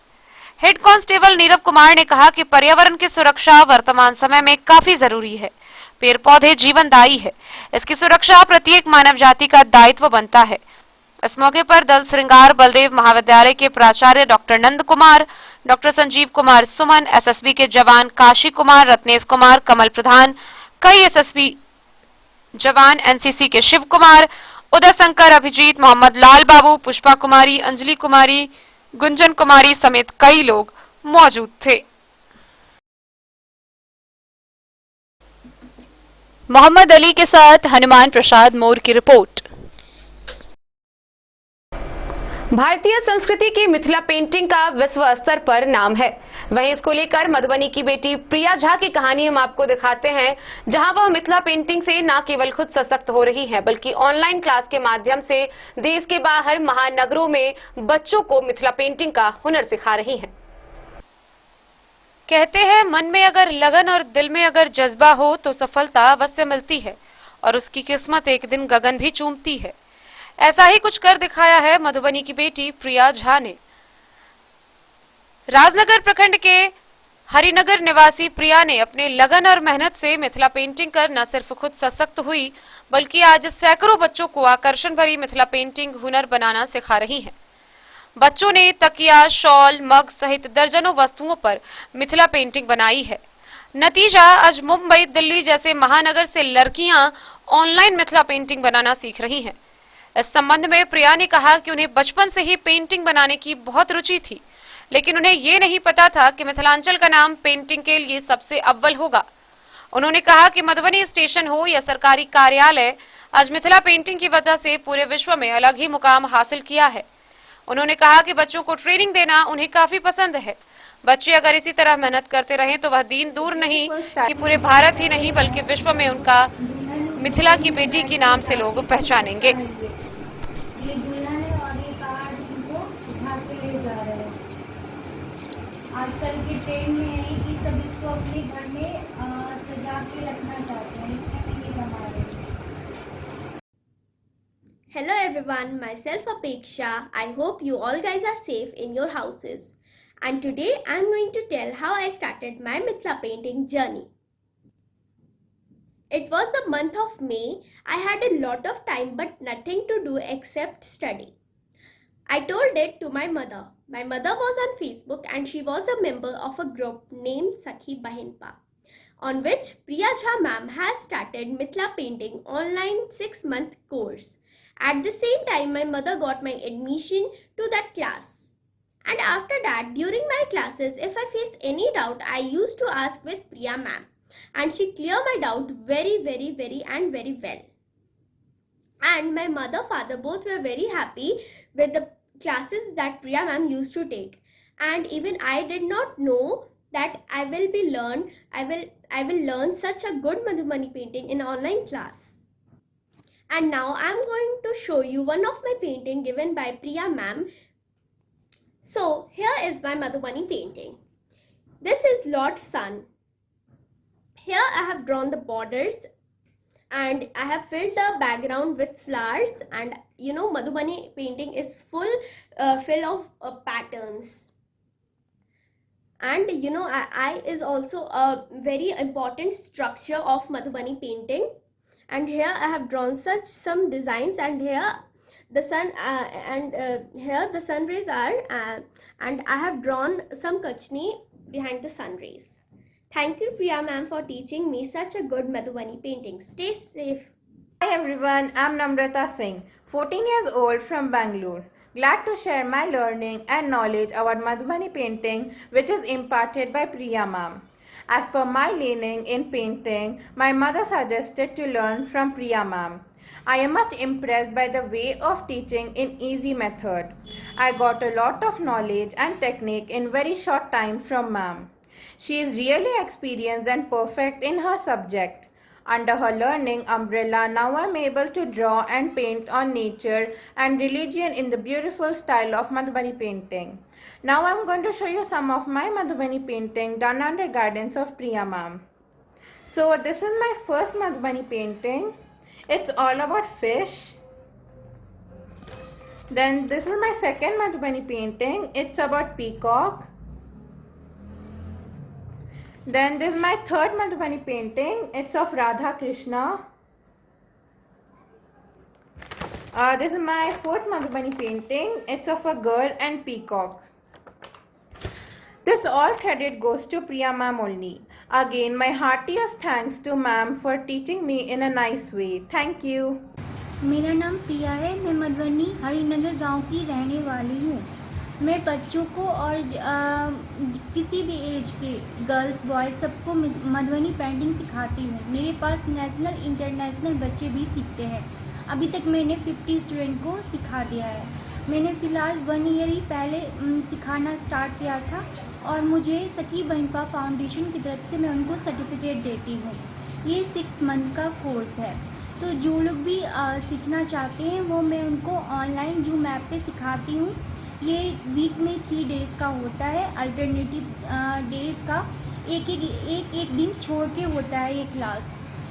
हेड कांस्टेबल नीरव कुमार ने कहा कि पर्यावरण की सुरक्षा वर्तमान समय में काफी जरूरी है। पेड़ पौधे जीवनदायी है, इसकी सुरक्षा प्रत्येक मानव जाति का दायित्व बनता है। इस मौके पर दल श्रृंगार बलदेव महाविद्यालय के प्राचार्य doctor Nand Kumar, doctor Sanjeev Kumar Suman, SSB के जवान काशी कुमार, रत्नेश कुमार, कमल प्रधान, कई एसएसबी जवान, एनसीसी के शिव कुमार, उदय शंकर, अभिजीत, मोहम्मद लाल बाबू, पुष्पा कुमारी, अंजलि कुमारी, गुंजन कुमारी समेत कई लोग मौजूद थे। मोहम्मद अली के साथ हनुमान प्रसाद मोर की रिपोर्ट। भारतीय संस्कृति की मिथिला पेंटिंग का विश्व स्तर पर नाम है। वहीं इसको लेकर मधुबनी की बेटी प्रिया झा की कहानी हम आपको दिखाते हैं, जहां वह मिथिला पेंटिंग से न केवल खुद सशक्त हो रही हैं, बल्कि ऑनलाइन क्लास के माध्यम से देश के बाहर महानगरों में बच्चों को मिथिला पेंटिंग का हुनर सिखा रही हैं। कहते हैं मन में अगर लगन और दिल में अगर जज्बा हो तो सफलता अवश्य मिलती है और उसकी किस्मत एक दिन गगन भी चूमती है। ऐसा ही कुछ कर दिखाया है मधुबनी की बेटी प्रिया झा ने। राजनगर प्रखंड के हरिनगर निवासी प्रिया ने अपने लगन और मेहनत से मिथिला पेंटिंग कर न सिर्फ खुद सशक्त हुई बल्कि आज सैकड़ों बच्चों को आकर्षण भरी मिथिला पेंटिंग हुनर बनाना सिखा रही हैं। बच्चों ने तकिया, शॉल, मग सहित दर्जनों वस्तुओं पर मिथिला पेंटिंग बनाई है। नतीजा आज मुंबई, दिल्ली जैसे महानगर से लड़कियां ऑनलाइन मिथिला पेंटिंग बनाना सीख रही हैं। इस संबंध में प्रिया ने कहा कि उन्हें बचपन से ही पेंटिंग बनाने की बहुत रुचि थी, लेकिन उन्हें ये नहीं पता था कि मिथिलांचल का नाम पेंटिंग के लिए सबसे अव्वल होगा। उन्होंने कहा कि मधुबनी स्टेशन हो या सरकारी कार्यालय, आज मिथिला पेंटिंग की वजह से पूरे विश्व में अलग ही मुकाम हासिल किया है। उन्होंने कहा कि बच्चों को ट्रेनिंग देना उन्हें काफी पसंद है। बच्चे अगर इसी तरह मेहनत करते रहें तो वह दिन दूर नहीं कि पूरे भारत ही नहीं बल्कि विश्व में उनका मिथिला की बेटी के नाम से लोग पहचानेंगे। आजकल के ट्रेंड में है कि सब इसको अपने घर में सजा के रखना चाहते हैं, इसमें ये बना रहे हैं। Hello everyone, myself Apeksha. I hope you all guys are safe in your houses. And today I am going to tell how I started my Mithila painting journey. It was the month of May. I had a lot of time but nothing to do except study. I told it to my mother. My mother was on Facebook and she was a member of a group named Sakhi Bahinpa, on which Priya Jha ma'am has started Mithila painting online 6-month course. At the same time, my mother got my admission to that class. And after that, during my classes, if I faced any doubt, I used to ask with Priya ma'am. And she cleared my doubt very well. And my mother, father both were very happy with the classes that Priya ma'am used to take. And even I did not know that I will learn such a good Madhubani painting in online class. And now I am going to show you one of my painting given by Priya ma'am. So here is my Madhubani painting. This is Lord's Sun. Here I have drawn the borders and I have filled the background with flowers, and you know Madhubani painting is full of patterns. And you know I is also a very important structure of Madhubani painting. And here I have drawn some designs, and here the sun here the sun rays are, and I have drawn some kachni behind the sun rays. Thank you Priya ma'am for teaching me such a good Madhubani painting. Stay safe. Hi everyone, I'm Namrata Singh, 14 years old from Bangalore. Glad to share my learning and knowledge about Madhubani painting, which is imparted by Priya ma'am. As per my leaning in painting, my mother suggested to learn from Priya ma'am. I am much impressed by the way of teaching in easy method. I got a lot of knowledge and technique in very short time from ma'am. She is really experienced and perfect in her subject. Under her learning umbrella, now I am able to draw and paint on nature and religion in the beautiful style of Madhubani painting. Now I am going to show you some of my Madhubani painting done under guidance of Priya ma'am. So this is my first Madhubani painting. It's all about fish. Then this is my second Madhubani painting. It's about peacock. Then this is my third Madhubani painting. It's of Radha Krishna. This is my fourth Madhubani painting. It's of a girl and peacock. This all credit goes to Priya ma'am only. Again, my heartiest thanks to ma'am for teaching me in a nice way. Thank you. मेरा नाम प्रिया है। मैं मधुबनी हरिनगर गांव की रहने वाली हूँ। मैं बच्चों को और किसी भी एज के गर्ल्स बॉयज सबको मधुबनी पेंटिंग सिखाती हूँ। मेरे पास नेशनल इंटरनेशनल बच्चे भी सीखते हैं। अभी तक मैंने 50 स्टूडेंट को सिखा दिया है। मैंने फ़िलहाल 1 ईयर ही पहले सिखाना स्टार्ट किया था और मुझे सखी बहनपा फाउंडेशन की तरफ से मैं उनको सर्टिफिकेट देती हूँ। ये 6 मंथ का कोर्स है। तो जो लोग भी सीखना चाहते हैं वो मैं उनको ऑनलाइन जूम ऐप पे सिखाती हूँ। ये वीक में 3 डेज का होता है, अल्टरनेटिव डेज का एक दिन छोड़ के होता है ये क्लास।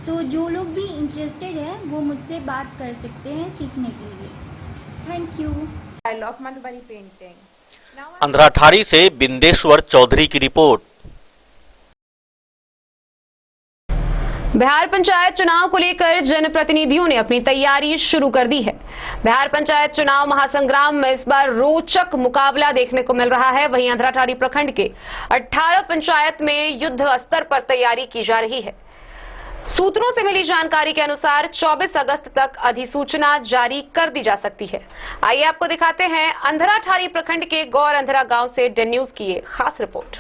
तो जो लोग भी इंटरेस्टेड हैं वो मुझसे बात कर सकते हैं सीखने के लिए। Thank you. I love Madhubani painting. अंधराठारी से बिंदेश्वर चौधरी की रिपोर्ट। बिहार पंचायत चुनाव को लेकर जनप्रतिनिधियों ने अपनी तैयारी शुरू कर दी है। बिहार पंचायत चुनाव महासंग्राम में इस बार रोचक मुकाबला देखने को मिल रहा है। वहीं अंधराठारी प्रखंड के 18 पंचायत में युद्ध स्तर पर तैयारी की जा रही है। सूत्रों से मिली जानकारी के अनुसार 24 अगस्त तक अधिसूचना जारी कर दी जा सकती है। आइए आपको दिखाते हैं अंधराठारी प्रखंड के गौर अंधरा गांव से डे न्यूज की ये खास रिपोर्ट।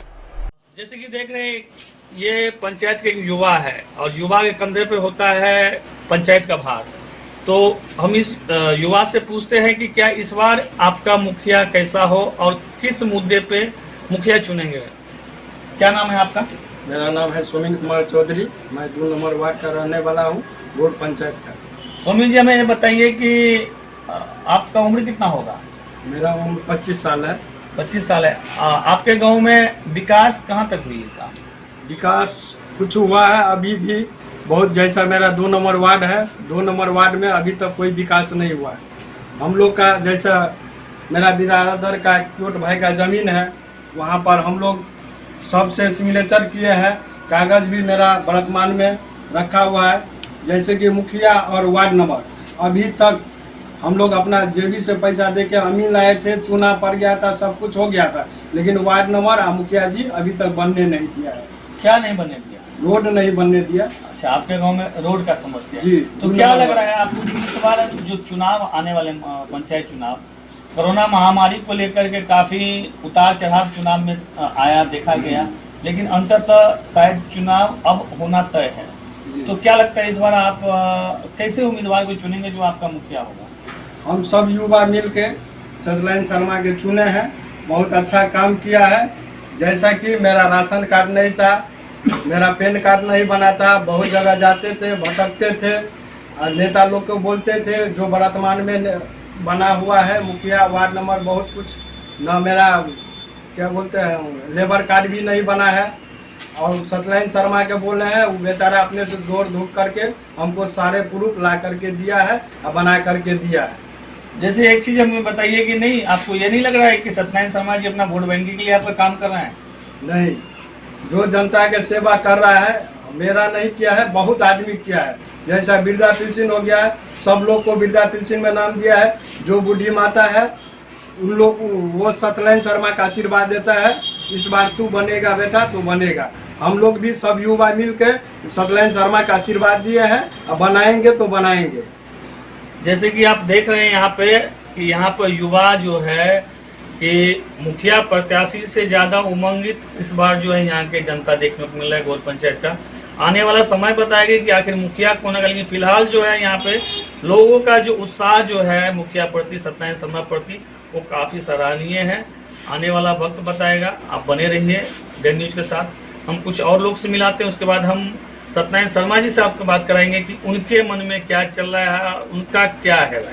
जैसे कि देख रहे हैं, ये पंचायत के एक युवा है और युवा के कंधे पे होता है पंचायत का भार। तो हम इस युवा से पूछते हैं कि क्या इस बार आपका मुखिया कैसा हो और किस मुद्दे पे मुखिया चुनेंगे। क्या नाम है आपका? मेरा नाम है सोमिन कुमार चौधरी। मैं 2 नंबर वार्ड का रहने वाला हूँ, गोड पंचायत का। सोमिन जी, हमें ये बताइए कि आपका उम्र कितना होगा? मेरा उम्र 25 साल है। 25 साल है। आपके गांव में विकास कहाँ तक हुई है? विकास कुछ हुआ है, अभी भी बहुत। जैसा मेरा 2 नंबर वार्ड है, 2 नंबर वार्ड में अभी तक कोई विकास नहीं हुआ है। हम लोग का जैसा मेरा बिरादर का क्योट भाई का जमीन है, वहाँ पर हम लोग सबसे सिग्नेचर किए हैं। कागज भी मेरा वर्तमान में रखा हुआ है। जैसे कि मुखिया और वार्ड नंबर, अभी तक हम लोग अपना जेबी से पैसा देके अमीन लाए थे, चुना पड़ गया था, सब कुछ हो गया था, लेकिन वार्ड नंबर और मुखिया जी अभी तक बनने नहीं दिया है। क्या नहीं बनने दिया? रोड नहीं बनने दिया। अच्छा, आपके गांव में रोड का समस्या जी। तो क्या लग रहा है आपको कि इस बार जो चुनाव आने वाले पंचायत चुनाव, कोरोना महामारी को लेकर के काफी उतार चढ़ाव चुनाव में आया, देखा गया, लेकिन अंततः शायद चुनाव अब होना तय है। तो क्या लगता है इस बार आप कैसे उम्मीदवार को चुनेंगे जो आपका मुखिया होगा? हम सब युवा मिल के सदलाइन शर्मा के चुने हैं। बहुत अच्छा काम किया है। जैसा कि मेरा राशन कार्ड नहीं था, मेरा पैन कार्ड नहीं बना था, बहुत जगह जाते थे, भटकते थे, और नेता लोग को बोलते थे। जो वर्तमान में बना हुआ है मुखिया वार्ड नंबर, बहुत कुछ न, मेरा क्या बोलते हैं, लेबर कार्ड भी नहीं बना है। और सत्यनारायण शर्मा के बोल रहे हैं, वो बेचारा अपने से दौड़ धूप करके हमको सारे प्रूफ ला करके दिया है और बना करके दिया है। जैसे एक चीज हमें बताइए कि नहीं, आपको ये नहीं लग रहा है कि सत्यनारायण शर्मा जी अपना वोट बैंकिंग के लिए आपका काम कर रहे हैं? नहीं, जो जनता के सेवा कर रहा है, मेरा नहीं किया है, बहुत आदमी किया है। जैसा वृद्धा पेंशन हो गया है, सब लोग को वृद्धा पेंशन में नाम दिया है। जो बूढ़ी माता है उन लोग वो सत्यनारायण शर्मा का आशीर्वाद देता है, इस बार तू बनेगा बेटा, तू बनेगा। हम लोग भी सब युवा मिल के सत्यनारायण शर्मा का आशीर्वाद दिए हैं और बनाएंगे तो बनाएंगे। जैसे कि आप देख रहे हैं यहाँ पे कि यहाँ पर युवा जो है कि मुखिया प्रत्याशी से ज्यादा उमंगित इस बार जो है यहाँ के जनता देखने को मिल रहा है गौर पंचायत का। आने वाला समय बताएगा कि आखिर मुखिया कौन है। लेकिन फिलहाल जो है यहाँ पे लोगों का जो उत्साह जो है मुखिया प्रति, सत्यनारायण शर्मा प्रति, वो काफी सराहनीय है। आने वाला वक्त बताएगा। आप बने रहिए डेन न्यूज के साथ। हम कुछ और लोग से मिलाते हैं, उसके बाद हम सत्यनारायण शर्मा जी से आपको बात कराएंगे कि उनके मन में क्या चल रहा है, उनका क्या है।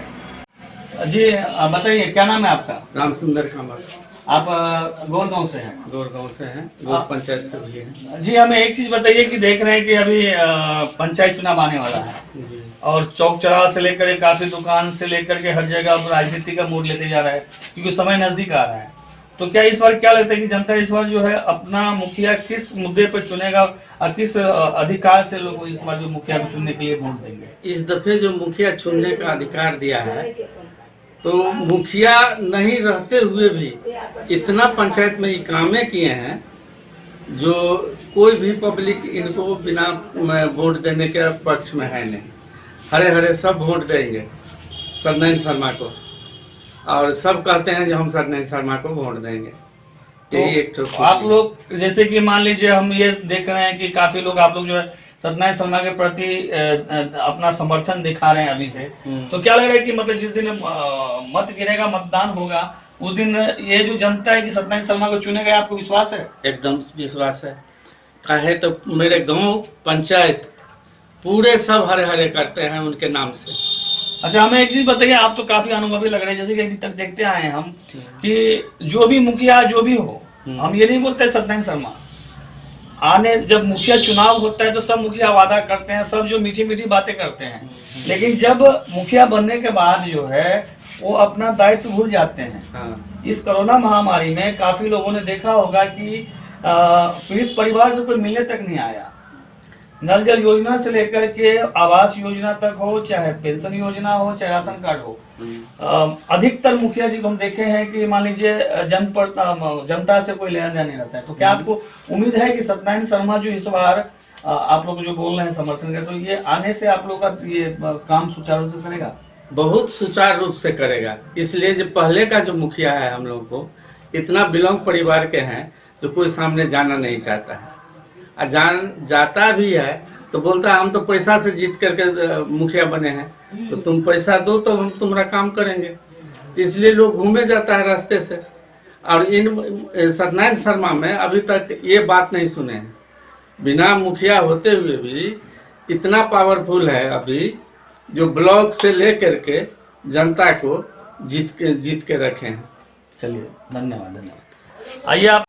जी बताइए, क्या नाम है आपका? रामसुंदर कामत। आप गौर गांव से हैं? गौर गांव से हैं, गौर पंचायत से भी हैं। जी हमें एक चीज बताइए कि देख रहे हैं कि अभी पंचायत चुनाव आने वाला है और चौक चौराहा से लेकर काफी दुकान से लेकर के हर जगह अब राजनीति का मोड़ लेते जा रहा है, क्योंकि समय नजदीक आ रहा है। तो क्या इस बार क्या लगता है कि जनता इस बार जो है अपना मुखिया किस मुद्दे पर चुनेगा और किस अधिकार से लोग इस बार जो मुखिया को चुनने के लिए वोट देंगे? इस दफे जो मुखिया चुनने का अधिकार दिया है, तो मुखिया नहीं रहते हुए भी इतना पंचायत में ये कामें किए हैं जो कोई भी पब्लिक इनको बिना वोट देने के पक्ष में है नहीं। हरे हरे सब वोट देंगे सत्यनारायण शर्मा को, और सब कहते हैं जो हम सत्यनारायण शर्मा को वोट देंगे। तो एक आप लोग जैसे कि मान लीजिए हम ये देख रहे हैं कि काफी लोग आप लोग जो है सत्यनारायण शर्मा के प्रति अपना समर्थन दिखा रहे हैं अभी से। तो क्या लग रहा है कि मतलब जिस दिन मत गिरेगा, मतदान होगा, उस दिन ये जो जनता है कि सत्यनारायण शर्मा को चुनेगा, आपको विश्वास है? एकदम विश्वास है। काहे तो मेरे गांव पंचायत पूरे सब हरे हरे करते हैं उनके नाम से। अच्छा हमें एक चीज बताइए, आप तो काफी अनुभवी लग रहे हैं। जैसे कि अभी तक देखते आए हैं हम कि जो भी मुखिया जो भी हो, हम ये नहीं बोलते सत्यनारायण शर्मा आने, जब मुखिया चुनाव होता है तो सब मुखिया वादा करते हैं, सब जो मीठी मीठी बातें करते हैं, लेकिन जब मुखिया बनने के बाद जो है वो अपना दायित्व भूल जाते हैं। इस कोरोना महामारी में काफी लोगों ने देखा होगा कि पीड़ित परिवार से कोई मिलने तक नहीं आया। नल जल योजना से लेकर के आवास योजना तक हो, चाहे पेंशन योजना हो, चाहे राशन कार्ड हो, अधिकतर मुखिया जी को हम देखे हैं कि मान लीजिए जनता से कोई लेना देना नहीं रहता है। तो क्या आपको उम्मीद है कि सत्यनारायण शर्मा जो इस बार आप लोग जो बोल रहे हैं समर्थन का, तो ये आने से आप लोग का ये काम सुचारू रूप से करेगा? बहुत सुचारू रूप से करेगा। इसलिए जो पहले का जो मुखिया है हम लोग को इतना बिलोंग परिवार के हैं तो कोई सामने जाना नहीं चाहता है, और जाता भी है तो बोलता है हम तो पैसा से जीत करके मुखिया बने हैं, तो तुम पैसा दो तो हम तुम्हारा काम करेंगे। इसलिए लोग घूमे जाता है रास्ते से। और इन सत्यनारायण शर्मा में अभी तक ये बात नहीं सुने हैं, बिना मुखिया होते हुए भी इतना पावरफुल है अभी, जो ब्लॉक से लेकर के जनता को जीत के रखे हैं। चलिए धन्यवाद। आइए आप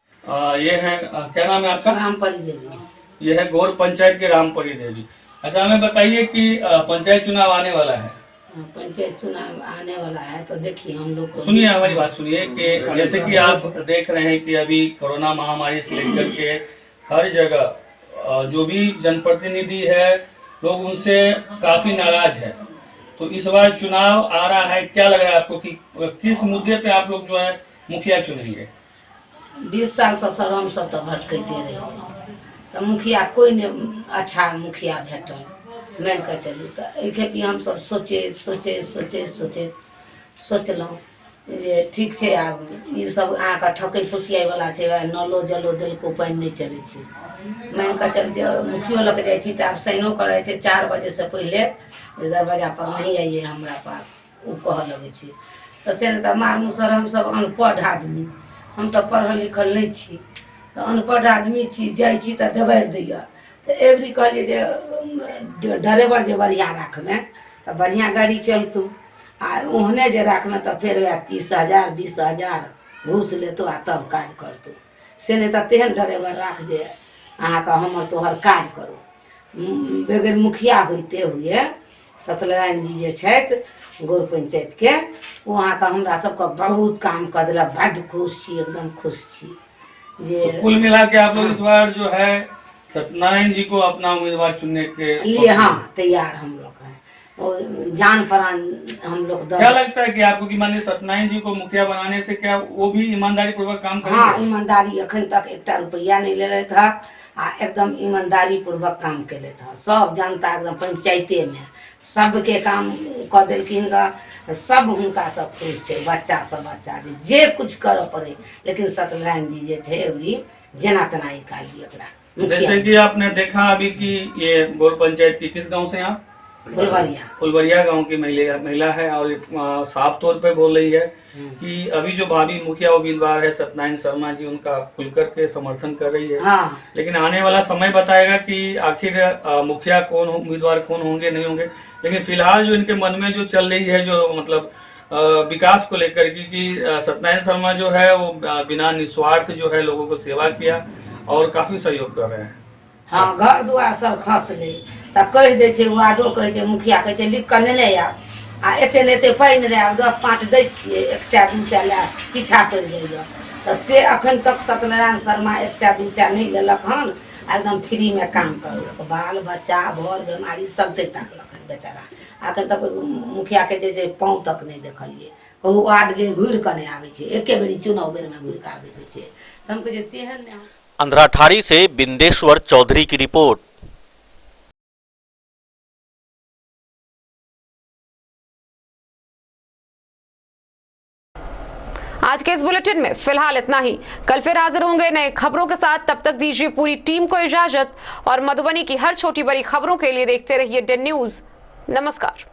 ये है, क्या नाम है आपका? रामपरी देवी। ये है गौर पंचायत के रामपरी देवी। अच्छा हमें बताइए कि पंचायत चुनाव आने वाला है। पंचायत चुनाव आने वाला है तो देखिए हम लोग को, सुनिए हमारी बात सुनिए कि जैसे कि आप देख रहे हैं कि अभी कोरोना महामारी से लेकर के हर जगह जो भी जनप्रतिनिधि है लोग उनसे काफी नाराज है। तो इस बार चुनाव आ रहा है, क्या लग रहा है आपको कि किस मुद्दे पे आप लोग जो है मुखिया चुनेंगे? 20 साल से सर हम सब तो भटकते रहे, तो मुखिया कोई ने अच्छा मुखिया भेटल मान के चलू। तो कि हम सब सोचलहुँ जे ठीक छै, आब ई सब अहाँके ठकै फुसियाई वाला छै, नलो जलो देलको पानि नहीं चलै छै, मान के चल मुखियो लग जाइ छी तऽ आब साइनो करै छै 4 बजे से पहले दरवाजा पर नहीं आइए हमरा पास, ओ कह लगे छै। तो से तऽ मालूम सर हम सब अनपढ़ आदमी, हम सब पढ़ल लिखल नहीं छी, तो अनपढ़ आदमी छी, जाइ छी तऽ दबाइ दैया। तो एवरी कहलिए जे ड्राइवर जे बढ़िया राखमे तऽ बढ़िया गाड़ी चलतू, आ ओहने जे राखमे तऽ फेर 30,000 20,000 घूस लेतो आ तब काज करतू। से नहीं तऽ तेहन ड्राइवर राख जे अहाँ का हमर तोहर काज करो। बेगर मुखिया होते हुए सत्यनारायण जी जे छथि गौर पंचायत के, वो अहाँ का हमरा सबके बहुत काम कर दिला, बड्ड खुश छी, एकदम खुश छी। जे कुल मिला के आप लोग इस बार जो है सत्यनारायण जी को अपना उम्मीदवार चुनने के लिए हाँ तैयार हम लोग हैं, और जान प्राण हम लोग क्या लगता है कि आपको कि माननीय सत्यनारायण जी को मुखिया बनाने से क्या वो भी ईमानदारी पूर्वक काम करेंगे? हाँ ईमानदारी, अखन तक 1 रुपया नहीं ले रहे था, एकदम ईमानदारी पूर्वक काम केले था। सब जनता एकदम पंचायते में सबके काम कर दिलखिन, सब हुनका सब खुश है, बच्चा सब बच्चा जे कुछ कर पड़े, लेकिन सत्यनारायण जी जे थे जेना तेना निकाली एकरा। जैसे कि आपने देखा अभी कि ये गौर पंचायत की किस गांव से आप? फुलवरिया गांव की महिला है, और साफ तौर पे बोल रही है कि अभी जो भावी मुखिया उम्मीदवार है सत्यनारायण शर्मा जी, उनका खुलकर के समर्थन कर रही है। हाँ। लेकिन आने वाला समय बताएगा कि आखिर मुखिया कौन, उम्मीदवार कौन होंगे नहीं होंगे। लेकिन फिलहाल जो इनके मन में जो चल रही है, जो मतलब विकास को लेकर कि सत्यनारायण शर्मा जो है वो बिना निस्वार्थ जो है लोगों को सेवा किया और काफी सहयोग कर रहे हैं। हाँ, घर दुआर सब खसले तो कह दे छे, वार्डो कहे मुखिया कहे लिख कर नहीं आब, आ एते नहीं एते पानि रहे, 10-5 दै छियै, 1-2 ला पीछा पड़ जाइए। तो से अखन तक सत्यनारायण शर्मा 1-2 नहीं लेलक हन, एकदम फ्री में काम करलक, बाल बच्चा भर बीमारी सब तकलक बेचारा। अखन तक मुखिया के जे पाँव तक नहीं देखलिए, कहू वार्ड जे घुर के नहीं आवे छे, एके बेरी चुनाव बेर में घुर के आवे छे। हम कहे सेहन नहीं। अंधराठाड़ी से बिंदेश्वर चौधरी की रिपोर्ट। आज के इस बुलेटिन में फिलहाल इतना ही। कल फिर हाजिर होंगे नए खबरों के साथ। तब तक दीजिए पूरी टीम को इजाजत और मधुबनी की हर छोटी बड़ी खबरों के लिए देखते रहिए डेन न्यूज। नमस्कार।